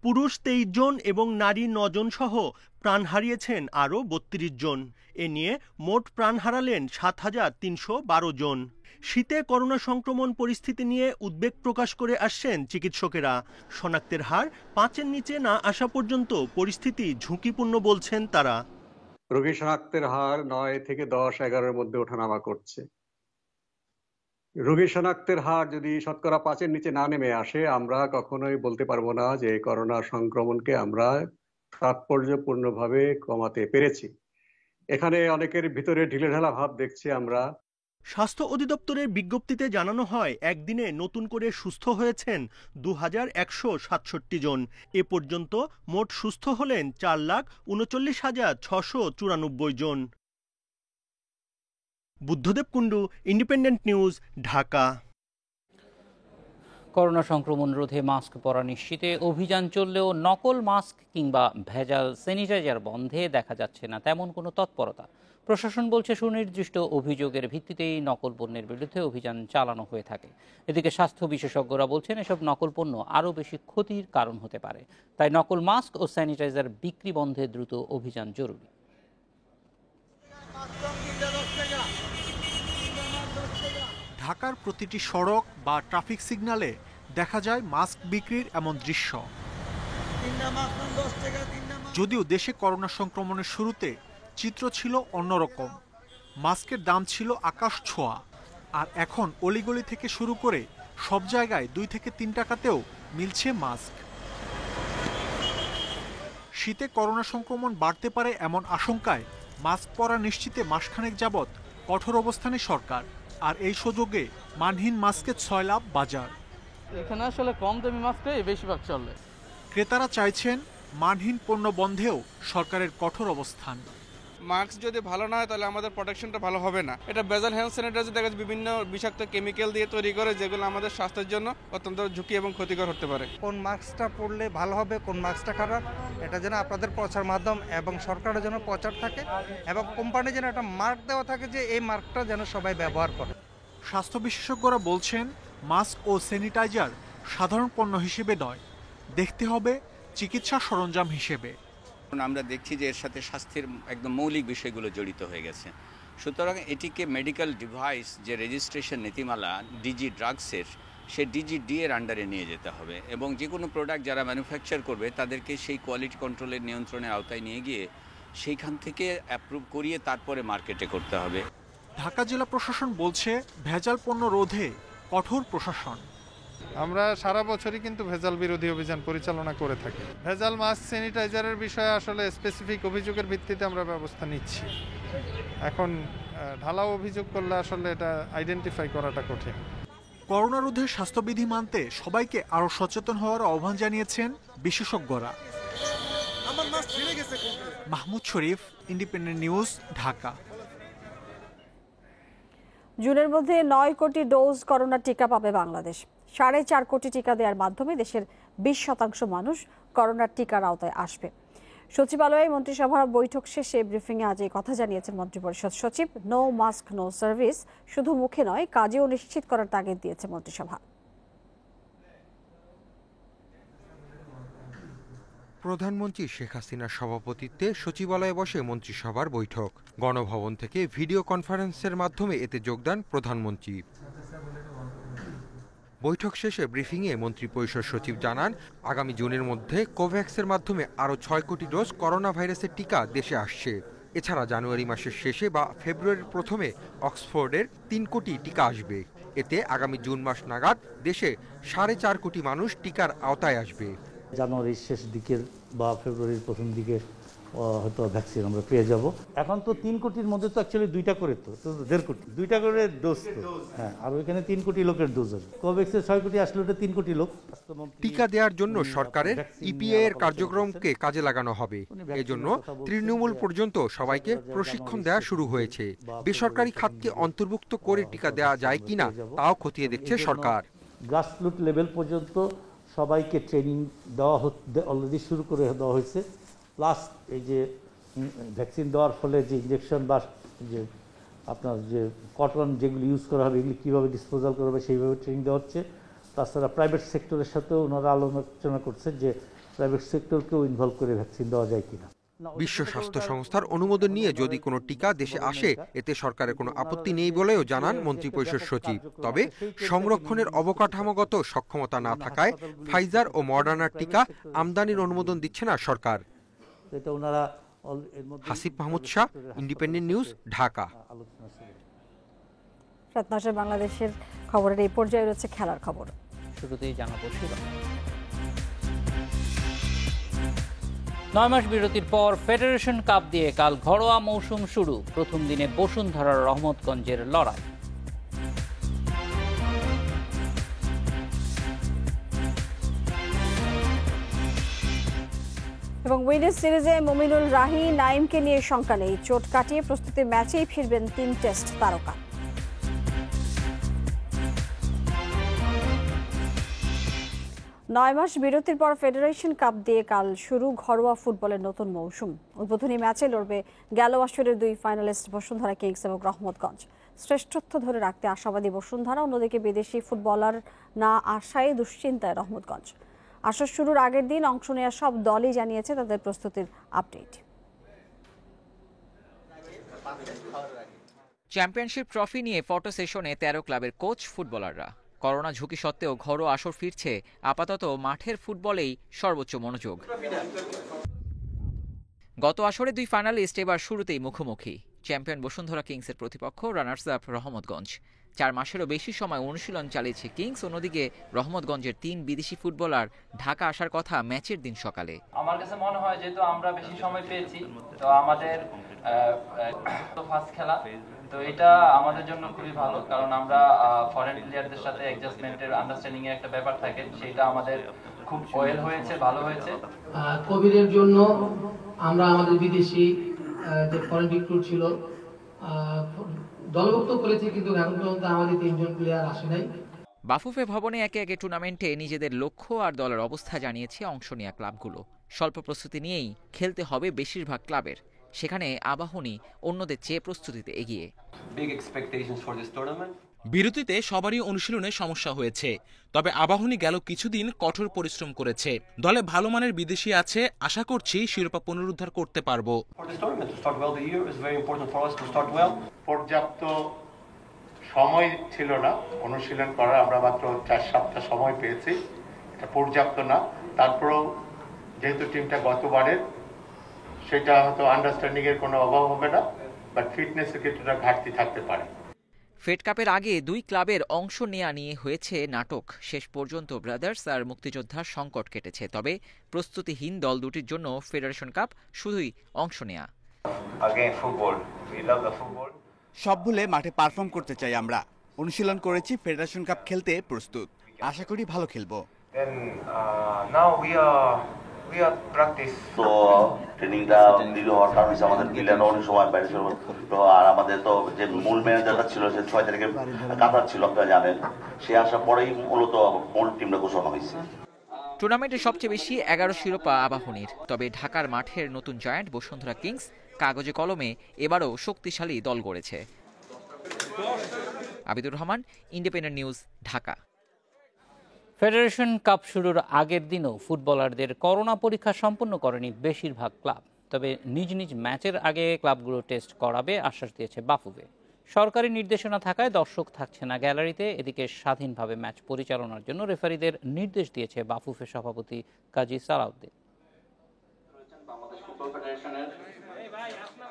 পুরুষ 23 জন এবং নারী 9 জন সহ প্রাণ হারিয়েছেন আরও 32 জন। এ নিয়ে মোট প্রাণ হারালেন 7,312 জন। শীতে করোনা সংক্রমণ পরিস্থিতি নিয়ে উদ্বেগ প্রকাশ করে আসছেন চিকিৎসকেরা। শনাক্তের হার 5-এর নিচে না আসা পর্যন্ত পরিস্থিতি ঝুঁকিপূর্ণ বলছেন তারা। রোগী শনাক্তের হার 9 থেকে 10-11-এর মধ্যে ওঠানামা করছে। রোগী শনাক্তের হার যদি শতকরা 5-এর নিচে না নেমে আসে, আমরা কখনোই বলতে পারবো না যে করোনা সংক্রমণকে আমরা তাৎপর্যপূর্ণভাবে কমাতে পেরেছি। এখানে অনেকের ভিতরে ঢিলেঢালা ভাব দেখছি আমরা। স্বাস্থ্য অধিদপ্তরের বিজ্ঞপ্তিতে জানানো হয়, একদিনে নতুন করে সুস্থ হয়েছেন 2,167 জন। এ পর্যন্ত মোট সুস্থ হলেন 4,39,694 জন। Buddhadev Kundu, Independent news, Dhaka. Corona সংক্রমণ রোধে মাস্ক পরা নিশ্চিতে অভিযান চললেও নকল মাস্ক কিংবা ভেজাল স্যানিটাইজার বন্ধে দেখা যাচ্ছে না তেমন কোনো তৎপরতা। প্রশাসন বলছে, সুনির্দিষ্ট অভিযোগের ভিত্তিতেই নকল পণ্যের বিরুদ্ধে অভিযান চালানো হয়ে থাকে। এদিকে স্বাস্থ্য বিশেষজ্ঞরা বলছেন, এসব নকল পণ্য আরও বেশি ক্ষতির কারণ হতে পারে। তাই নকল মাস্ক ও স্যানিটাইজার বিক্রি বন্ধে দ্রুত অভিযান জরুরি। ঢাকার প্রতিটি সড়ক বা ট্রাফিক সিগন্যালে দেখা যায় মাস্ক বিক্রির এমন দৃশ্য। যদিও দেশে করোনা সংক্রমণের শুরুতে চিত্র ছিল অন্যরকম। মাস্কের দাম ছিল আকাশ ছোঁয়া, আর এখন অলিগলি থেকে শুরু করে সব জায়গায় 2 থেকে 3 টাকাতেও মিলছে মাস্ক। শীতে করোনা সংক্রমণ বাড়তে পারে এমন আশঙ্কায় মাস্ক পরা নিশ্চিতে মাসখানেক যাবৎ কঠোর অবস্থানে সরকার। আর এই সুযোগে মানহীন মাস্কের 6 লাভ বাজার। এখানে আসলে কম দামি মাস্কটাই বেশিরভাগ চলে। ক্রেতারা চাইছেন মানহীন পণ্য বন্ধেও সরকারের কঠোর অবস্থান। মাস্ক যদি ভালো না হয় তাহলে আমাদের প্রোটেকশনটা ভালো হবে না। এটা ভেজাল হ্যান্ড স্যানিটাইজার দেখা যাচ্ছে বিভিন্ন বিষাক্ত কেমিক্যাল দিয়ে তৈরি করে, যেগুলো আমাদের স্বাস্থ্যের জন্য অত্যন্ত ঝুঁকি এবং ক্ষতিকর হতে পারে। কোন মাস্কটা পরলে ভালো হবে, কোন মাস্কটা খারাপ, এটা যেন আপনাদের প্রচার মাধ্যম এবং সরকারের জন্য প্রচার থাকে এবং কোম্পানি যেন একটা মার্ক দেওয়া থাকে যে এই মার্কটা যেন সবাই ব্যবহার করে। স্বাস্থ্য বিশেষজ্ঞরা বলছেন মাস্ক ও স্যানিটাইজার সাধারণ পণ্য হিসেবে নয়, দেখতে হবে চিকিৎসা সরঞ্জাম হিসেবে। আমরা দেখছি যে এর সাথে স্বাস্থ্যের একদম মৌলিক বিষয়গুলো জড়িত হয়ে গেছে, সুতরাং এটিকে মেডিকেল ডিভাইস যে রেজিস্ট্রেশন নীতিমালা ডিজি ড্রাগসের, সে ডিজিডি এর আন্ডারে নিয়ে যেতে হবে এবং যে কোনো প্রোডাক্ট যারা ম্যানুফ্যাকচার করবে তাদেরকে সেই কোয়ালিটি কন্ট্রোলের নিয়ন্ত্রণের আওতায় নিয়ে গিয়ে সেইখান থেকে অ্যাপ্রুভ করিয়ে তারপরে মার্কেটে করতে হবে। ঢাকা জেলা প্রশাসন বলছে ভেজাল পণ্য রোধে কঠোর প্রশাসন। আমরা সারা বছরই কিন্তু ভেজাল বিরোধী অভিযান পরিচালনা করে থাকি। ভেজাল মাস্ক স্যানিটাইজারের বিষয়ে আসলে স্পেসিফিক অভিযোগের ভিত্তিতে আমরা ব্যবস্থা নিচ্ছি। এখন ঢালাও অভিযোগ করলে আসলে এটা আইডেন্টিফাই করাটা কঠিন। করোনা রোধে স্বাস্থ্যবিধি মানতে সবাইকে আরও সচেতন হওয়ার আহ্বান জানিয়েছেন বিশেষজ্ঞরা। মাহমুদ শরীফ, ইন্ডিপেন্ডেন্ট নিউজ, ঢাকা। জুনের মধ্যে 9 কোটি ডোজ করোনা টিকা পাবে বাংলাদেশ। 4.5 কোটি টিকা দেওয়ার মাধ্যমে দেশের 20% মানুষ করোনার টিকার আওতায় আসবে। সচিবালয়ে মন্ত্রিসভার বৈঠক শেষে ব্রিফিংয়ে আজ এই কথা জানিয়েছেন মন্ত্রিপরিষদ সচিব। নো মাস্ক নো সার্ভিস শুধু মুখে নয়, কাজেও নিশ্চিত করার তাগিদ দিয়েছে মন্ত্রিসভা। প্রধানমন্ত্রী শেখ হাসিনার সভাপতিত্বে সচিবালয়ে বসে মন্ত্রিসভার বৈঠক। গণভবন থেকে ভিডিও কনফারেন্সের মাধ্যমে এতে যোগদান প্রধানমন্ত্রী। বৈঠক শেষে ব্রিফিংয়ে মন্ত্রিপরিষদ সচিব জানান, আগামী জুনের মধ্যে কোভ্যাক্সের মাধ্যমে আরও 6 কোটি ডোজ করোনা ভাইরাসের টিকা দেশে আসছে। এছাড়া জানুয়ারি মাসের শেষে বা ফেব্রুয়ারির প্রথমে অক্সফোর্ডের 3 কোটি টিকা আসবে। এতে আগামী জুন মাস নাগাদ দেশে 4.5 কোটি মানুষ টিকার আওতায় আসবে। জানুয়ারির শেষ দিকের বা ফেব্রুয়ারির প্রথম দিকে হয়তো ভ্যাকসিন আমরা পেয়ে যাব। এখন তো 3 কোটির মধ্যে তো অ্যাকচুয়ালি 2টা করে তো 1.5 কোটি 2টা করে ডোজ তো, হ্যাঁ, আর ওইখানে 3 কোটি লোকের ডোজ আছে। কোভ্যাক্সের 6 কোটি আসলে ওটা 3 কোটি লোক। টিকা দেওয়ার জন্য সরকারের ইপিআই এর কার্যক্রমকে কাজে লাগানো হবে। এজন্য তৃণমূল পর্যন্ত সবাইকে প্রশিক্ষণ দেওয়া শুরু হয়েছে। বেসরকারি খাতকে অন্তর্ভুক্ত করে টিকা দেওয়া যায় কিনা তাও খতিয়ে দেখছে সরকার। গ্রাসরুট লেভেল পর্যন্ত সবাইকে ট্রেনিং দেওয়া অলরেডি শুরু করে দেওয়া হয়েছে। প্লাস এই যে ভ্যাকসিন দেওয়ার ফলে যে ইঞ্জেকশন বা যে আপনার যে কটন যেগুলি ইউজ করা হবে এগুলি কীভাবে ডিসপোজাল করা হবে সেইভাবে ট্রেনিং দেওয়া হচ্ছে। তাছাড়া প্রাইভেট সেক্টরের সাথেও ওনারা আলোচনা করছেন যে প্রাইভেট সেক্টরকেও ইনভলভ করে ভ্যাকসিন দেওয়া যায় কিনা। বিশ্ব স্বাস্থ্য সংস্থার অনুমোদন নিয়ে যদি কোনো টিকা দেশে আসে এতে সরকারের কোনো আপত্তি নেই বলেও জানান মন্ত্রিপরিষদ সচিব। তবে সংরক্ষণের অবকাঠামোগত সক্ষমতা না থাকায় ফাইজার ও মডার্নার টিকা আমদানির অনুমোদন দিচ্ছে না সরকার। Hasib Mahmud Shah, Independent news, Dhaka. বাংলাদেশের খবরের এই পর্যায়ে রয়েছে খেলার খবর। শুরুতেই জানাবো 9 মাস বিরতির পর ফেডারেশন কাপ দিয়ে কাল ঘরোয়া মৌসুম শুরু। প্রথম দিনে বসুন্ধরার রহমতগঞ্জের লড়াই। এবং উইন্ডিজ সিরিজে মুমিনুল রাহি নাইমকে নিয়ে শঙ্কা নেই। চোট কাটিয়ে প্রস্তুতির ম্যাচেই ফিরবেন 3 টেস্ট তারকা। নয় মাস বিরতির পর ফেডারেশন কাপ দিয়ে কাল শুরু ঘরোয়া ফুটবলের নতুন মৌসুম। উদ্বোধনী ম্যাচে লড়বে গেল আসরের 2 ফাইনালিস্ট বসুন্ধরা কিংস এবং রহমতগঞ্জ। শ্রেষ্ঠত্ব ধরে রাখতে আশাবাদী বসুন্ধরা, অন্যদিকে বিদেশি ফুটবলার না আসায় দুশ্চিন্তায় রহমতগঞ্জ। আসর শুরুর আগের দিন অংশ নেওয়া সব দলই জানিয়েছে তাদের প্রস্তুতির আপডেট। চ্যাম্পিয়নশিপ ট্রফি নিয়ে ফটো সেশনে 13 ক্লাবের কোচ ফুটবলাররা। করোনা ঝুঁকি সত্ত্বেও ঘরোয়া আসর ফিরছে, আপাতত মাঠের ফুটবলেই সর্বোচ্চ মনোযোগ। গত আসরে 2 ফাইনালিস্ট এবার শুরুতেই মুখোমুখি। চ্যাম্পিয়ন বসুন্ধরা কিংসের প্রতিপক্ষ রানার্স আপ রহমতগঞ্জ। 4 মাসেরও বেশি সময় অনুশীলন চালিয়েছে কিংস। অন্যদিকে রহমতগঞ্জের 3 বিদেশি ফুটবলার ঢাকা আসার কথা ম্যাচের দিন সকালে। আমার কাছে মনে হয় যেহেতু আমরা বেশি সময় পেয়েছি, তো আমাদের ফার্স্ট খেলা, তো এটা আমাদের জন্য খুবই ভালো, কারণ আমরা ফরেন প্লেয়ারদের সাথে অ্যাডজাস্টমেন্টের আন্ডারস্ট্যান্ডিং এর একটা ব্যাপার থাকে, সেটা আমাদের খুব ওয়েল হয়েছে, ভালো হয়েছে। কোভিডের জন্য আমরা আমাদের বিদেশি যে ফরেন রিক্রুট ছিল দলভুক্ত করেছি, কিন্তু এখন পর্যন্ত আমাদের 3 জন প্লেয়ার আসে নাই। বাফুফে ভবনে একে একে টুর্নামেন্টে নিজেদের লক্ষ্য আর দলের অবস্থা জানিয়েছে অংশ নেওয়া ক্লাবগুলো। স্বল্প প্রস্তুতি নিয়েই খেলতে হবে বেশিরভাগ ক্লাবের। সেখানে আবাহনী অন্যদের চেয়ে প্রস্তুতিতে এগিয়ে। বিরতিতে সবারই অনুশীলনে সমস্যা হয়েছে, তবে আবাহনী গেল কিছুদিন কঠোর পরিশ্রম করেছে। দলে ভালো মানের বিদেশি আছে, আশা করছি শিরোপা পুনরুদ্ধার করতে পারবো। পর্যাপ্ত সময় ছিল না অনুশীলন করার, আমরা মাত্র 4 সপ্তাহ সময় পেয়েছি, এটা পর্যাপ্ত না। তারপরেও যেহেতু টিমটা গতবারের, সেটা হয়তো আন্ডারস্ট্যান্ডিং এর কোনো অভাব হবে না, বাট ফিটনেসের কিছুটা ঘাটতি থাকতে পারে। ফেড কাপের আগে দুই ক্লাবের অংশ নেয়া নিয়ে হয়েছে নাটক। শেষ পর্যন্ত ব্রাদার্স আর মুক্তিযোদ্ধার সংকট কেটেছে, তবে প্রস্তুতিহীন দল দুটির জন্য ফেডারেশন কাপ শুধুই অংশ নেয়া। সব ভুলে মাঠে পারফর্ম করতে চাই আমরা। অনুশীলন করেছি, ফেডারেশন কাপ খেলতে প্রস্তুত, আশা করি ভালো খেলবো। তো ট্রেনিংটা দীর্ঘ হওয়ার কারণ হচ্ছে আমাদের প্লেয়াররা অনেক সময় বাইরে ছিল, আর আমাদের তো যে মূল ম্যানেজারটা ছিল সে 6 তারিখে কাতার ছিল, আপনারা জানেন। সে আসার পরেই মূলত মূল টিমটা ঘোষণা হয়েছে। টুর্নামেন্টে সবচেয়ে বেশি 11 শিরোপা আবাহনীর, তবে ঢাকার মাঠের নতুন জায়ান্ট বসুন্ধরা কিংস কাগজে কলমে এবারও শক্তিশালী দল গড়েছে। Abidur Rahman, Independent news, Dhaka. Federation Cup শুরুর আগের দিনও ফুটবলারদের করোনা পরীক্ষা সম্পন্ন করেনি বেশিরভাগ ক্লাব, তবে নিজ নিজ ম্যাচের আগে ক্লাবগুলো টেস্ট করাবে আশ্বাস দিয়েছে বাফুফে। সরকারি নির্দেশনা থাকায় দর্শক থাকছে না গ্যালারিতে। এদিকে স্বাধীনভাবে ম্যাচ পরিচালনার জন্য রেফারিদের নির্দেশ দিয়েছে বাফুফে সভাপতি কাজী সালাউদ্দিন।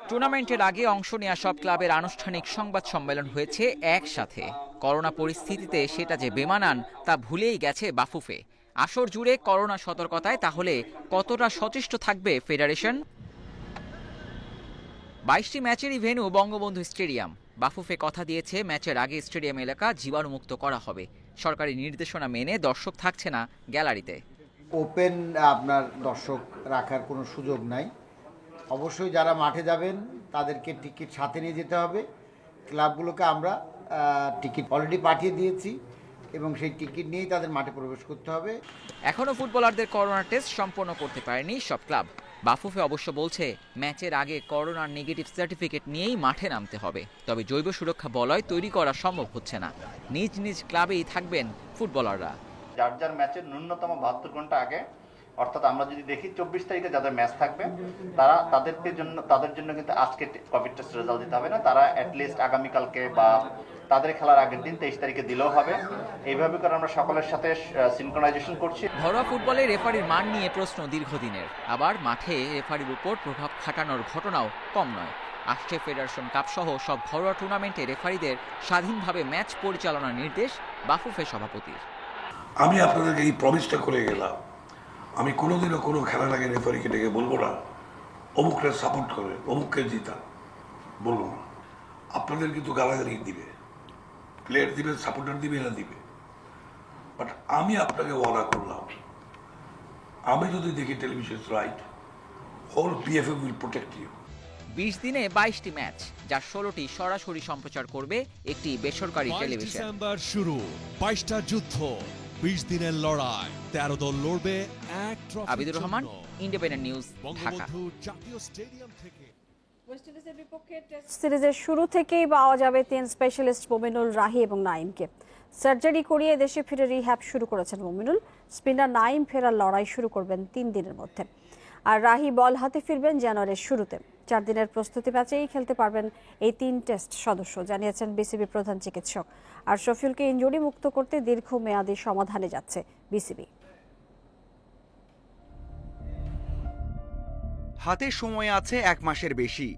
টুর্নামেন্টের আগে অংশ নেওয়া সব ক্লাবের আনুষ্ঠানিক সংবাদ সম্মেলন হয়েছে একসাথে। করোনা পরিস্থিতিতে সেটা যে বেমানান তা ভুলেই গেছে বাফুফে। আসর জুড়ে করোনা সতর্কতায় তাহলে কতটা সচেষ্ট থাকবে ফেডারেশন? 22টি ম্যাচেরই ভেন্যু বঙ্গবন্ধু স্টেডিয়াম। বাফুফে কথা দিয়েছে ম্যাচের আগে স্টেডিয়াম এলাকা জীবাণুমুক্ত করা হবে। সরকারি নির্দেশনা মেনে দর্শক থাকছে না গ্যালারিতে। ওপেন আপনার দর্শক রাখার কোনো সুযোগ নাই। অবশ্যই যারা মাঠে যাবেন তাদেরকে টিকিট সাথে নিয়ে যেতে হবে। ক্লাবগুলোকে আমরা টিকিট অলরেডি পাঠিয়ে দিয়েছি এবং সেই টিকিট নিয়েই তাদের মাঠে প্রবেশ করতে হবে। এখনও ফুটবলারদের করোনা টেস্ট সম্পন্ন করতে পারেনি সব ক্লাব। বাফুফে অবশ্য বলছে ম্যাচের আগে করোনার নেগেটিভ সার্টিফিকেট নিয়েই মাঠে নামতে হবে, তবে জৈব সুরক্ষা বলয় তৈরি করা সম্ভব হচ্ছে না। নিজ নিজ ক্লাবেই থাকবেন ফুটবলাররা। যার যার ম্যাচের ন্যূনতম 72 ঘন্টা আগে, অর্থাৎ আমরা যদি দেখি 24 তারিখে যাদের ম্যাচ থাকবে তাদের জন্য কিন্তু আজকে কোভিড টেস্ট রেজাল্ট দিতে হবে না। তারা অ্যাটলিস্ট আগামীকালকে বা তাদের খেলার আগের দিন 23 তারিখে দিলেও হবে। এইভাবে করে আমরা সকলের সাথে সিনক্রোনাইজেশন করছি। ঘরোয়া ফুটবলে রেফারির মান নিয়ে প্রশ্ন দীর্ঘদিনের, আবার মাঠে রেফারির উপর প্রভাব খাটানোর ঘটনাও কম নয়। আসছে ফেডারেশন কাপ সহ সব ঘরোয়া টুর্নামেন্টে রেফারিদের স্বাধীনভাবে ম্যাচ পরিচালনার নির্দেশ বাফুফে সভাপতির। আমি আপনাদেরকে এই প্রমিসটা করে গেলাম, আমি কোনোদিনও কোনো খেলার আগে রেফারিকে ডেকে বলবো না অমুককে সাপোর্ট করে অমুককে জিতা, বলবো না। আপনাদের কিন্তু গালাগালি দিবে, প্লেয়ার দিবে, সাপোর্টার দিবে, এরা দিবে, বাট আমি আপনাকে ওয়াদা করলাম, আমি যদি দেখি television right, whole PFA will protect you. 20 দিনে 22টি ম্যাচ, যার 16টি সরাসরি সম্প্রচার করবে একটি বেসরকারি টেলিভিশন। ডিসেম্বর শুরু, 22টা যুদ্ধ, 20 দিনের লড়াই, 13 দল লড়বে এক trophy. Abidur Rahman, Independent news, Dhaka. জাতীয় স্টেডিয়াম থেকে ওয়েস্ট ইন্ডিজের বিপক্ষে টেস্ট সিরিজের শুরু থেকেই পাওয়া যাবে 3 স্পেশালিস্ট মুমিনুল, রাহি এবং নাইমকে। সার্জারি করিয়ে দেশে ফিরে রিহ্যাব শুরু করেছেন মুমিনুল। স্পিনার নাইম ফেরার লড়াই শুরু করবেন 3 দিনের মধ্যে, আর রাহি বল হাতে ফিরবেন জানুয়ারির শুরুতে। 4 দিনের প্রস্তুতি ম্যাচেই খেলতে পারবেন এই 3 টেস্ট সদস্য, জানিয়েছেন বিসিবি প্রধান চিকিৎসক। আর শফিউলকে ইনজুরি মুক্ত করতে দীর্ঘমেয়াদী সমাধানে যাচ্ছে বিসিবি। হাতে সময় আছে 1 মাসের বেশি।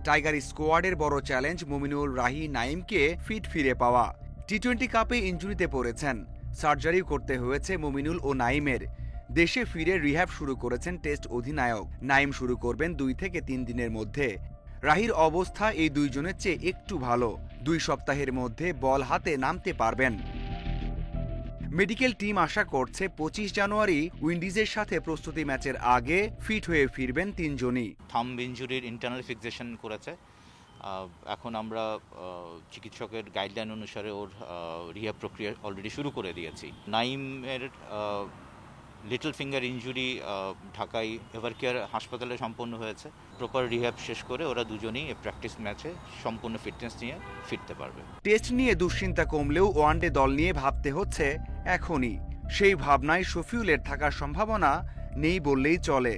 টাইগার স্কোয়াডের বড় চ্যালেঞ্জ মুমিনুল, রাহি, নাইমকে ফিট ফিরে পাওয়া। টি-20 কাপে ইনজুরিতে পড়েছেন, সার্জারি করতে হয়েছে মুমিনুল ও নাইমের। দেশে ফিরে রিহ্যাব শুরু করেছেন টেস্ট অধিনায়ক। নাইম শুরু করবেন 2 থেকে 3 দিনের মধ্যে। রাহির অবস্থা এই দুইজনের চেয়ে একটু ভালো, 2 সপ্তাহের মধ্যে বল হাতে নামতে পারবেন। মেডিকেল টিম আশা করছে 25 জানুয়ারি উইন্ডিজের সাথে প্রস্তুতি ম্যাচের আগে ফিট হয়ে ফিরবেন 3 জনই। থাম্ব ইনজুরির ইন্টারনাল ফিক্সেশন করেছে। এখন আমরা চিকিৎসকের গাইডলাইন অনুসারে ওর রিহ্যাব প্রক্রিয়া অলরেডি শুরু করে দিয়েছি। নাইমের লিটল ফিঙ্গার ইনজুরি ঢাকায় এভারকেয়ার হাসপাতালে সম্পন্ন হয়েছে। প্রপার রিহ্যাব শেষ করে ওরা দুজনেই প্র্যাকটিস ম্যাচে সম্পূর্ণ ফিটনেস নিয়ে ফিরতে পারবে। টেস্ট নিয়ে দুশ্চিন্তা কমলেও ওয়ানডে দল নিয়ে ভাবতে হচ্ছে এখনই। সেই ভাবনায় শফিউলের থাকার সম্ভাবনা নেই বললেই চলে।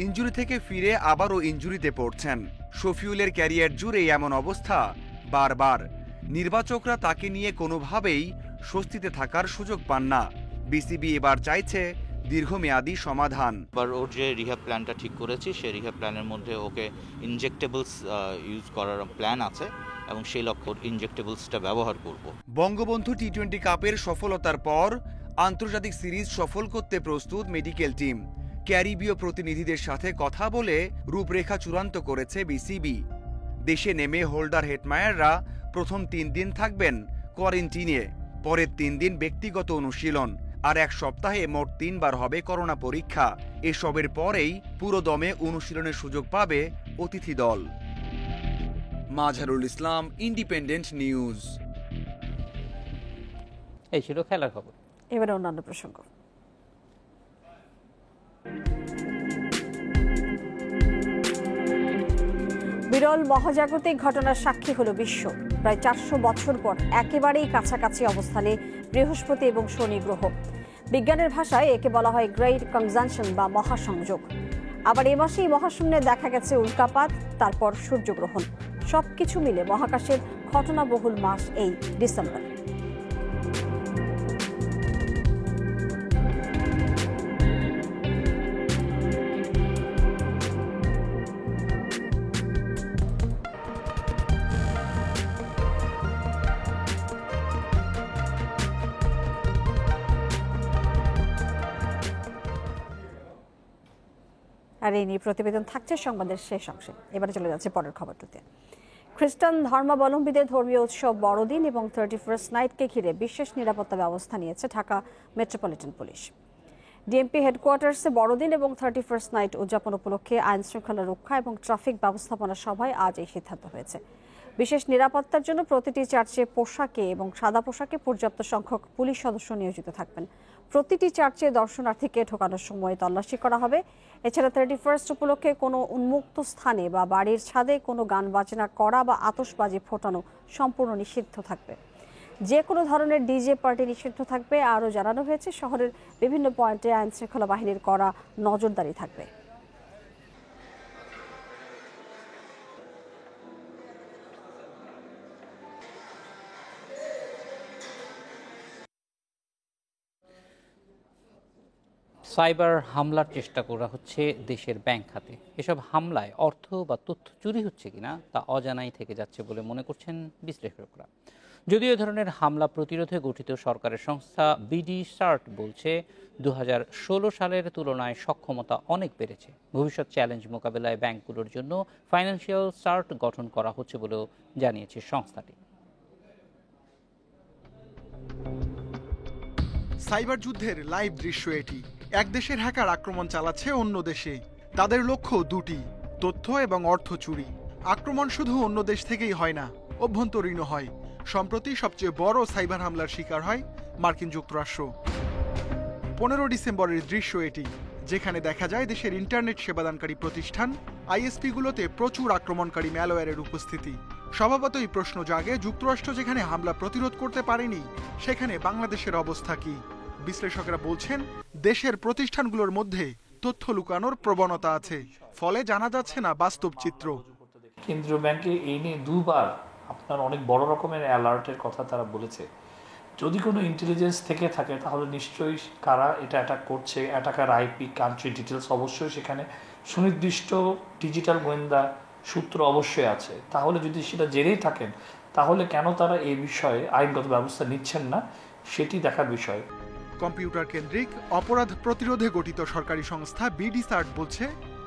ইনজুরি থেকে ফিরে আবারও ইনজুরিতে পড়ছেন। শফিউলের ক্যারিয়ার জুড়ে এমন অবস্থা বারবার। নির্বাচকরা তাকে নিয়ে কোনোভাবেই স্বস্তিতে থাকার সুযোগ পান না। বিসিবি এবার চাইছে দীর্ঘমেয়াদী সমাধান। এবার ওর যে রিহ্যাব প্ল্যানটা ঠিক করেছি সেই রিহ্যাব প্ল্যানের মধ্যে ওকে ইনজেক্টেবলস ইউজ করার প্ল্যান আছে এবং সেই লক্ষ্যে ইনজেক্টেবলসটা ব্যবহার করব। বঙ্গবন্ধু টি-20 কাপের সফলতার পর আন্তর্জাতিক সিরিজ সফল করতে প্রস্তুত মেডিকেল টিম। ক্যারিবীয় প্রতিনিধিদের সাথে কথা বলে রূপরেখা চূড়ান্ত করেছে বিসিবি। দেশে নেমে হোল্ডার হেটমায়াররা প্রথম 3 দিন থাকবেন কোয়ারেন্টিনে, পরের 3 দিন ব্যক্তিগত অনুশীলন, আর 1 সপ্তাহে মোট 3 বার হবে করোনা পরীক্ষা। এসবের পরেই পুরো দমে অনুশীলনের সুযোগ পাবে অতিথি দল। Mazharul Islam, independent news. এই ছিল খেলার খবর। এবারে অন্যান্য প্রসঙ্গ। বিরল মহাজাগতিক ঘটনার সাক্ষী হলো বিশ্ব। প্রায় 400 বছর পর একেবারেই কাছাকাছি অবস্থানে বৃহস্পতি এবং শনি গ্রহ। বিজ্ঞানের ভাষায় একে বলা হয় গ্রেট কনজাংশন বা মহাসংযোগ। আবার এ মাসেই মহাশূন্যে দেখা গেছে উল্কাপাত, তারপর সূর্যগ্রহণ। সবকিছু মিলে মহাকাশের ঘটনাবহুল মাস এই ডিসেম্বর। আর এই নিয়ে প্রতিবেদন থাকছে সংবাদের শেষ অংশে। এবারে চলে যাচ্ছে পরের খবরটিতে। খ্রিস্টান ধর্মাবলম্বীদের ধর্মীয় উৎসব বড়দিন এবং 31st নাইটকে ঘিরে বিশেষ নিরাপত্তা ব্যবস্থা নিয়েছে ঢাকা মেট্রোপলিটন পুলিশ। ডিএমপি হেডকোয়ার্টার্সে বড়দিন এবং 31st নাইট উদযাপন উপলক্ষে আইন শৃঙ্খলা রক্ষা এবং ট্রাফিক ব্যবস্থাপনা সভায় আজ এই সিদ্ধান্ত হয়েছে। বিশেষ নিরাপত্তার জন্য প্রতিটি চার্চে পোশাকে এবং সাদা পোশাকে পর্যাপ্ত সংখ্যক পুলিশ সদস্য নিয়োজিত থাকবেন। প্রতিটি চার্চে দর্শনার্থীকে ঢোকানোর সময় তল্লাশি করা হবে। এছাড়া 31st উপলক্ষে কোনো উন্মুক্ত স্থানে বা বাড়ির ছাদে কোনো গান বাজনা করা বা আতশবাজি ফোটানো সম্পূর্ণ নিষিদ্ধ থাকবে। যে কোনো ধরনের ডিজে পার্টি নিষিদ্ধ থাকবে। আরও জানানো হয়েছে শহরের বিভিন্ন পয়েন্টে আইন শৃঙ্খলা বাহিনীর কড়া নজরদারি থাকবে। সাইবার হামলার চেষ্টা করা হচ্ছে দেশের ব্যাংক খাতে। এসব হামলায় অর্থ বা তথ্য চুরি হচ্ছে কিনা তা অজানাই থেকে যাচ্ছে বলে মনে করছেন বিশ্লেষকরা। যদিও এ ধরনের হামলা প্রতিরোধে গঠিত সরকারের সংস্থা বিডি সার্ট বলছে 2016 সালের তুলনায় সক্ষমতা অনেক বেড়েছে। ভবিষ্যৎ চ্যালেঞ্জ মোকাবেলায় ব্যাংকগুলোর জন্য ফাইন্যান্সিয়াল সার্ট গঠন করা হচ্ছে বলেও জানিয়েছে সংস্থাটি। সাইবার যুদ্ধের লাইভ দৃশ্য এটি। এক দেশের হ্যাকার আক্রমণ চালাচ্ছে অন্য দেশে। তাদের লক্ষ্য দুটি, তথ্য এবং অর্থ চুরি। আক্রমণ শুধু অন্য দেশ থেকেই হয় না, অভ্যন্তরীণও হয়। সম্প্রতি সবচেয়ে বড় সাইবার হামলার শিকার হয় মার্কিন যুক্তরাষ্ট্র। 15 ডিসেম্বরের দৃশ্য এটি, যেখানে দেখা যায় দেশের ইন্টারনেট সেবাদানকারী প্রতিষ্ঠান আইএসপিগুলোতে প্রচুর আক্রমণকারী ম্যালওয়্যারের উপস্থিতি। স্বভাবতই প্রশ্ন জাগে, যুক্তরাষ্ট্র যেখানে হামলা প্রতিরোধ করতে পারেনি, সেখানে বাংলাদেশের অবস্থা কি? বিশ্লেষকরা বলছেন, দেশের প্রতিষ্ঠানগুলোর মধ্যে তথ্য লুকানোর প্রবণতা আছে, ফলে জানা যাচ্ছে না বাস্তব চিত্র। কেন্দ্রীয় ব্যাংকে এই নিয়ে 2 বার আপনার অনেক বড় রকমের অ্যালার্টের কথা তারা বলেছে। যদি কোনো ইন্টেলিজেন্স থেকে থাকে তাহলে নিশ্চয়ই কারা এটা অ্যাটাক করছে, অ্যাটাকার আইপি, কান্ট্রি ডিটেলস অবশ্যই সেখানে সুনির্দিষ্ট ডিজিটাল গোয়েন্দা সূত্র অবশ্যই আছে। তাহলে যদি সেটা জেনেই থাকেন তাহলে কেন তারা এই বিষয়ে আইনগত ব্যবস্থা নিচ্ছেন না, সেটি দেখার বিষয়। কম্পিউটার কেন্দ্রিক অপরাধ প্রতিরোধে গঠিত সরকারি সংস্থা বিডি সার্ট বলছে,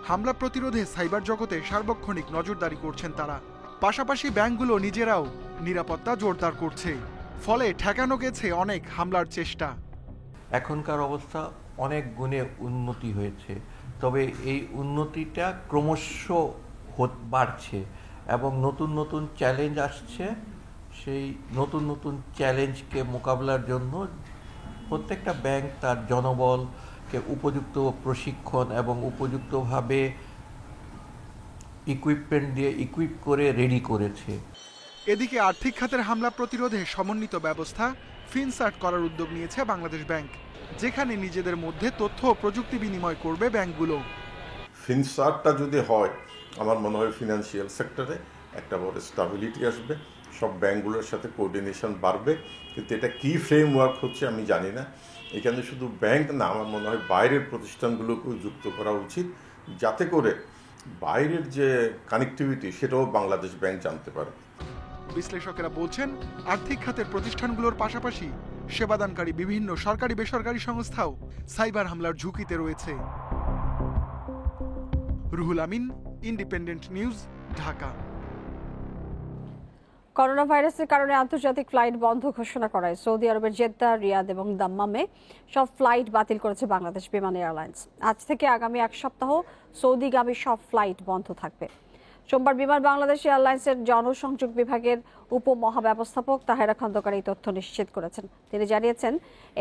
হামলা প্রতিরোধে সাইবার জগতে সার্বক্ষণিক নজরদারি করছেন তারা। পাশাপাশি ব্যাংকগুলো নিজেরাও নিরাপত্তা জোরদার করছে, ফলে ঠেকানো গেছে অনেক হামলার চেষ্টা। এখনকার অবস্থা অনেক গুণে উন্নতি হয়েছে, তবে এই উন্নতিটা ক্রমশ বাড়ছে এবং নতুন নতুন চ্যালেঞ্জ আসছে। সেই নতুন নতুন চ্যালেঞ্জকে মোকাবেলার জন্য প্রত্যেকটা ব্যাংক তার জনবল, তাদেরকে উপযুক্ত প্রশিক্ষণ এবং উপযুক্তভাবে ইকুইপমেন্ট দিয়ে ইকুইপ করে রেডি করেছে। এদিকে আর্থিক খাতের হামলা প্রতিরোধে সমন্বিত ব্যবস্থা ফিনসার্ট করার উদ্যোগ নিয়েছে বাংলাদেশ ব্যাংক, যেখানে নিজেদের মধ্যে তথ্য ও প্রযুক্তি বিনিময় করবে ব্যাংকগুলো। ফিনসার্টটা যদি হয়, আমার মনে হয় ফিনান্সিয়াল সেক্টরে একটা বড় স্টেবিলিটি আসবে, সব ব্যাংকগুলোর সাথে কোঅর্ডিনেশন বাড়বে। কিন্তু এটা কি ফ্রেমওয়ার্ক হচ্ছে আমি জানি না। এখানে শুধু ব্যাংক না, আমার মনে হয় বাইরের প্রতিষ্ঠানগুলোকেও যুক্ত করা উচিত, যাতে করে বাইরের যে কানেক্টিভিটি সেটাও বাংলাদেশ ব্যাংক জানতে পারে। বিশ্লেষকেরা বলছেন, আর্থিক খাতের প্রতিষ্ঠানগুলোর পাশাপাশি সেবাদানকারী বিভিন্ন সরকারি বেসরকারি সংস্থাও সাইবার হামলার ঝুঁকিতে রয়েছে। Ruhul Amin, independent news, Dhaka. Corona ভাইরাসের কারণে আন্তর্জাতিক ফ্লাইট বন্ধ ঘোষণা করায় সৌদি আরবের জেদ্দা, রিয়াদ এবং দাম্মামে সব ফ্লাইট বাতিল করেছে বাংলাদেশ বিমান এয়ারলাইন্স। আজ থেকে আগামী এক সপ্তাহ সৌদিগামী সব ফ্লাইট বন্ধ থাকবে। সোমবার বিমান বাংলাদেশ এয়ারলাইন্সের জনসংযোগ বিভাগের উপমহাব্যবস্থাপক তাহেরা খন্দকার এই তথ্য নিশ্চিত করেছেন। তিনি জানিয়েছেন,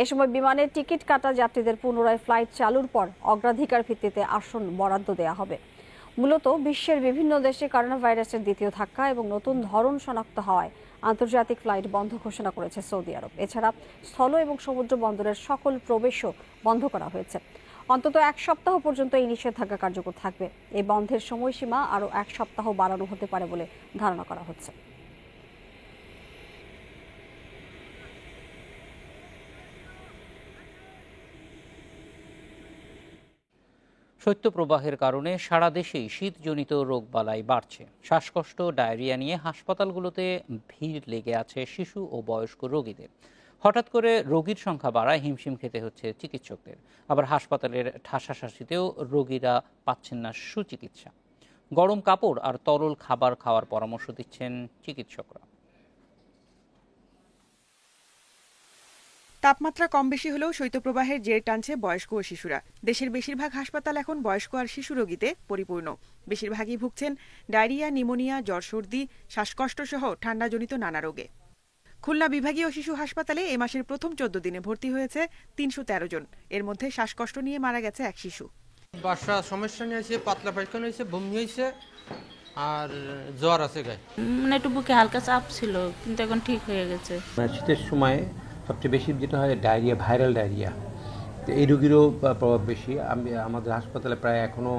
এ সময় বিমানের টিকিট কাটা যাত্রীদের পুনরায় ফ্লাইট চালুর পর অগ্রাধিকার ভিত্তিতে আসন বরাদ্দ দেওয়া হবে। মূলত বিশ্বের বিভিন্ন দেশে করোনা ভাইরাসের দ্বিতীয় ধাক্কা এবং নতুন ধরন শনাক্ত হওয়ায় আন্তর্জাতিক ফ্লাইট বন্ধ ঘোষণা করেছে সৌদি আরব। এছাড়া স্থল এবং সমুদ্র বন্দরের সকল প্রবেশও বন্ধ করা হয়েছে। অন্তত এক সপ্তাহ পর্যন্ত এই নিষেধাজ্ঞা কার্যকর থাকবে। এই বন্ধের সময়সীমা আরও এক সপ্তাহ বাড়ানো হতে পারে বলে ধারণা করা হচ্ছে। শৈত্যপ্রবাহের কারণে সারা দেশেই শীতজনিত রোগবালাই বাড়ছে। শ্বাসকষ্ট, ডায়রিয়া নিয়ে হাসপাতালগুলোতে ভিড় লেগে আছে শিশু ও বয়স্ক রোগীদের। হঠাৎ করে রোগীর সংখ্যা বাড়ায় হিমশিম খেতে হচ্ছে চিকিৎসকদের। আবার হাসপাতালের ঠাসাঠাসিতেও রোগীরা পাচ্ছেন না সুচিকিৎসা। গরম কাপড় আর তরল খাবার খাওয়ার পরামর্শ দিচ্ছেন চিকিৎসকরা। তাপমাত্রা কম বেশি হলেও শৈত্যপ্রবাহের জের টানছে বয়স্ক ও শিশুরা। দেশের বেশিরভাগ হাসপাতাল এখন বয়স্ক আর শিশু রোগীতে পরিপূর্ণ। বেশিরভাগই ভুগছেন ডায়রিয়া, নিউমোনিয়া, জ্বর, সর্দি, শ্বাসকষ্ট সহ ঠান্ডাজনিত নানা রোগে। খুলনা বিভাগীয় শিশু হাসপাতালে এ মাসের প্রথম 14 দিনে ভর্তি হয়েছে 313 জন। এর মধ্যে শ্বাসকষ্ট নিয়ে মারা গেছে এক শিশু। বাসা সমস্যা নিয়ে আছে, পাতলা পায়খানা হয়েছে, বমি হয়েছে আর জ্বর আছে গায়ে। মানে একটু বুকে হালকা চাপ ছিল, কিন্তু এখন ঠিক হয়ে গেছে। শীতের সময় সবচেয়ে বেশি যেটা হয় ডায়রিয়া, ভাইরাল ডায়রিয়া, তো এই রোগীরও প্রভাব বেশি। আমাদের হাসপাতালে প্রায় এখনও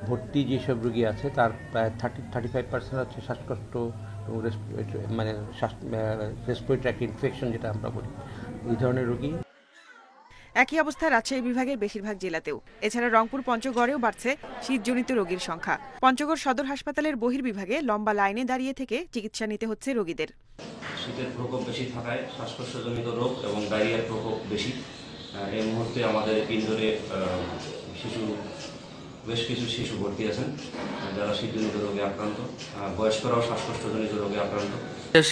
ভর্তি যেসব রোগী আছে তার প্রায় 35% হচ্ছে শ্বাসকষ্ট, মানে রেসপিরেটরি ট্র্যাক্ট ইনফেকশন যেটা আমরা বলি, এই ধরনের রোগী। একই অবস্থা রাজশাহী বিভাগের বেশিরভাগ জেলাতেও। এছাড়া রংপুর, পঞ্চগড়েও বাড়ছে শীতজনিত রোগীর সংখ্যা। পঞ্চগড় সদর হাসপাতালের বহির্বিভাগে লম্বা লাইনে দাঁড়িয়ে থেকে চিকিৎসা নিতে হচ্ছে রোগীদের। শীতের প্রকোপ বেশি থাকায় শ্বাসকষ্টজনিত রোগ এবং ডায়রিয়ার প্রকোপ বেশি। এই মুহূর্তে আমাদের কেন্দ্রে বেশ কিছু শিশু ভর্তি আছেন যারা শীতজনিত রোগে আক্রান্ত, বয়স্করাও শ্বাসকষ্টজনিত রোগে আক্রান্ত।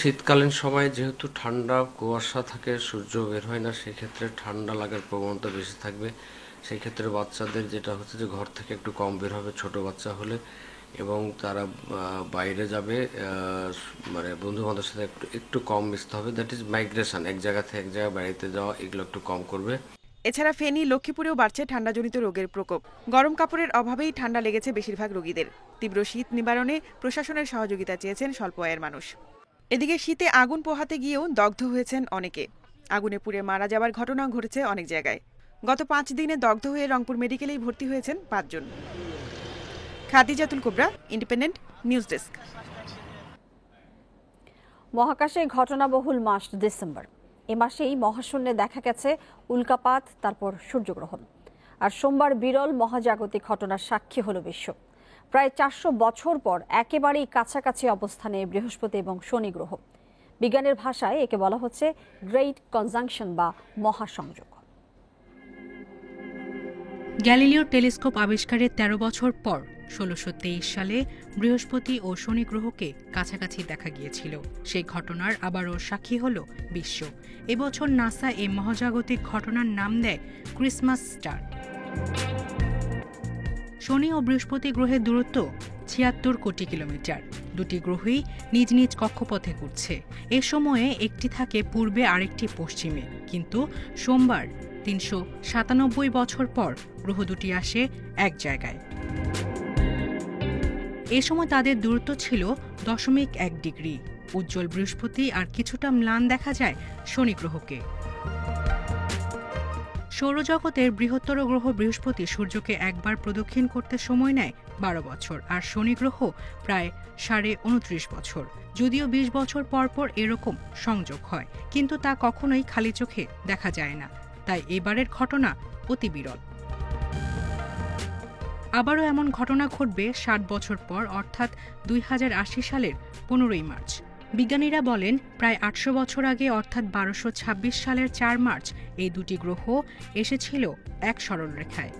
শীতকালীন সময় যেহেতু ঠান্ডা কুয়াশা থাকে, সূর্য বের হয় না, সেক্ষেত্রে ঠান্ডা লাগার প্রবণতা বেশি থাকবে। সেই ক্ষেত্রে বাচ্চাদের যেটা হচ্ছে যে ঘর থেকে একটু কম বের হবে ছোট বাচ্চা হলে, এবং তারা বাইরে যাবে, মানে বন্ধু বান্ধবের সাথে একটু কম মিশতে হবে। দ্যাট ইজ মাইগ্রেশন, এক জায়গা থেকে এক জায়গায় বাড়িতে যাওয়া, এগুলো একটু কম করবে। এছাড়া ফেনী, লক্ষ্মীপুরেও বাড়ছে ঠান্ডাজনিত রোগের প্রকোপ। গরম কাপড়ের অভাবেই ঠান্ডা লেগেছে বেশিরভাগ রোগীদের। তীব্র শীত নিবারণে প্রশাসনের সহযোগিতা চেয়েছেন স্বল্প আয়ের মানুষ। এদিকে শীতে আগুন পোহাতে গিয়েও দগ্ধ হয়েছেন অনেকে। আগুনে পুড়ে মারা যাওয়ার ঘটনা ঘটেছে অনেক জায়গায়। গত 5 দিনে দগ্ধ হয়ে রংপুর মেডিকেলেই ভর্তি হয়েছেন 5 জন। খাদিজাতুল কুবরা, ইন্ডিপেন্ডেন্ট নিউজ ডেস্ক। মহাকাশে ঘটনাবহুল মাস ডিসেম্বর। এ মাসেই মহাশূন্যে দেখা গেছে উল্কাপাত, তারপর সূর্যগ্রহণ। আর সোমবার বিরল মহাজাগতিক ঘটনার সাক্ষী হল বিশ্ব। প্রায় 400 বছর পর একেবারেই কাছাকাছি অবস্থানে বৃহস্পতি এবং শনি গ্রহ। বিজ্ঞানের ভাষায় একে বলা হচ্ছে গ্রেট কনজাংশন বা মহাসংযোগ। গ্যালিলিও টেলিস্কোপ আবিষ্কারের 13 বছর পর 1623 সালে বৃহস্পতি ও শনি গ্রহকে কাছাকাছি দেখা গিয়েছিল। সেই ঘটনার আবারও সাক্ষী হল বিশ্ব। এবছর নাসা এই মহাজাগতিক ঘটনার নাম দেয় ক্রিসমাস স্টার। শনি ও বৃহস্পতি গ্রহের দূরত্ব 76 কোটি কিলোমিটার। দুটি গ্রহই নিজ নিজ কক্ষপথে ঘুরছে। এ সময়ে একটি থাকে পূর্বে, আরেকটি পশ্চিমে। কিন্তু সোমবার 397 বছর পর গ্রহ দুটি আসে এক জায়গায়। এ সময় তাদের দূরত্ব ছিল 0.1 ডিগ্রি। উজ্জ্বল বৃহস্পতি আর কিছুটা ম্লান দেখা যায় শনি গ্রহকে। সৌরজগতের বৃহত্তর গ্রহ বৃহস্পতি সূর্যকে একবার প্রদক্ষিণ করতে সময় নেয় 12 বছর, আর শনি গ্রহ প্রায় 29.5 বছর। যদিও 20 বছর পর পর এরকম সংযোগ হয়, কিন্তু তা কখনোই খালি চোখে দেখা যায় না, তাই এবারের ঘটনা অতি বিরল। আবারও এমন ঘটনা ঘটবে 60 বছর পর, অর্থাৎ 2080 সালের 15ই মার্চ। বিজ্ঞানীরা বলেন প্রায় 800 বছর আগে, অর্থাৎ 1226 সালের 4 মার্চ এই দুটি গ্রহ এসেছিল এক সরলরেখায়।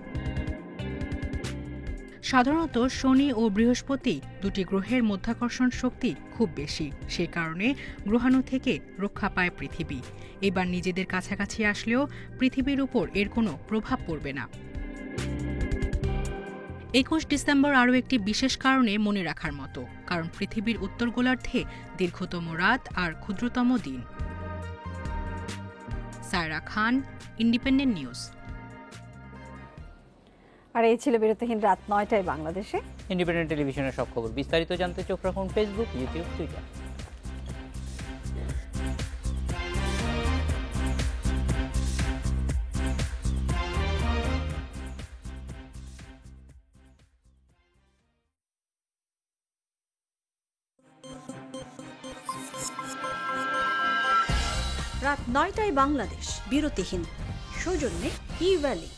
সাধারণত শনি ও বৃহস্পতি দুটি গ্রহের মধ্যাকর্ষণ শক্তি খুব বেশি, সে কারণে গ্রহাণু থেকে রক্ষা পায় পৃথিবী। এবার নিজেদের কাছাকাছি আসলেও পৃথিবীর উপর এর কোনো প্রভাব পড়বে না। 21 ডিসেম্বর আরও একটি বিশেষ কারণে মনে রাখার মতো, কারণ পৃথিবীর উত্তর গোলার্ধে দীর্ঘতম রাত আর ক্ষুদ্রতম দিন। সায়রা খান, ইন্ডিপেন্ডেন্ট নিউজ। আর এই ছিল বিরতিহীন রাত 9টায় বাংলাদেশে। ইন্ডিপেন্ডেন্ট টেলিভিশনের সব খবর বিস্তারিত জানতে চোখ রাখুন ফেসবুক, ইউটিউব, টুইটার। রাত 9টায় বাংলাদেশ বিরতিহীন, সৌজন্যে ই-ভ্যালি।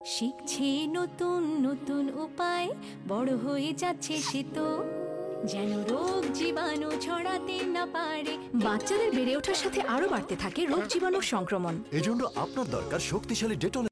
শিখছে নতুন নতুন উপায়, বড় হয়ে যাচ্ছে সে তো, যেন রোগ জীবাণু ছড়াতে না পারে। বাচ্চাদের বেড়ে ওঠার সাথে আরো বাড়তে থাকে রোগ জীবাণু সংক্রমণ। এজন্য আপনার দরকার শক্তিশালী ডেটল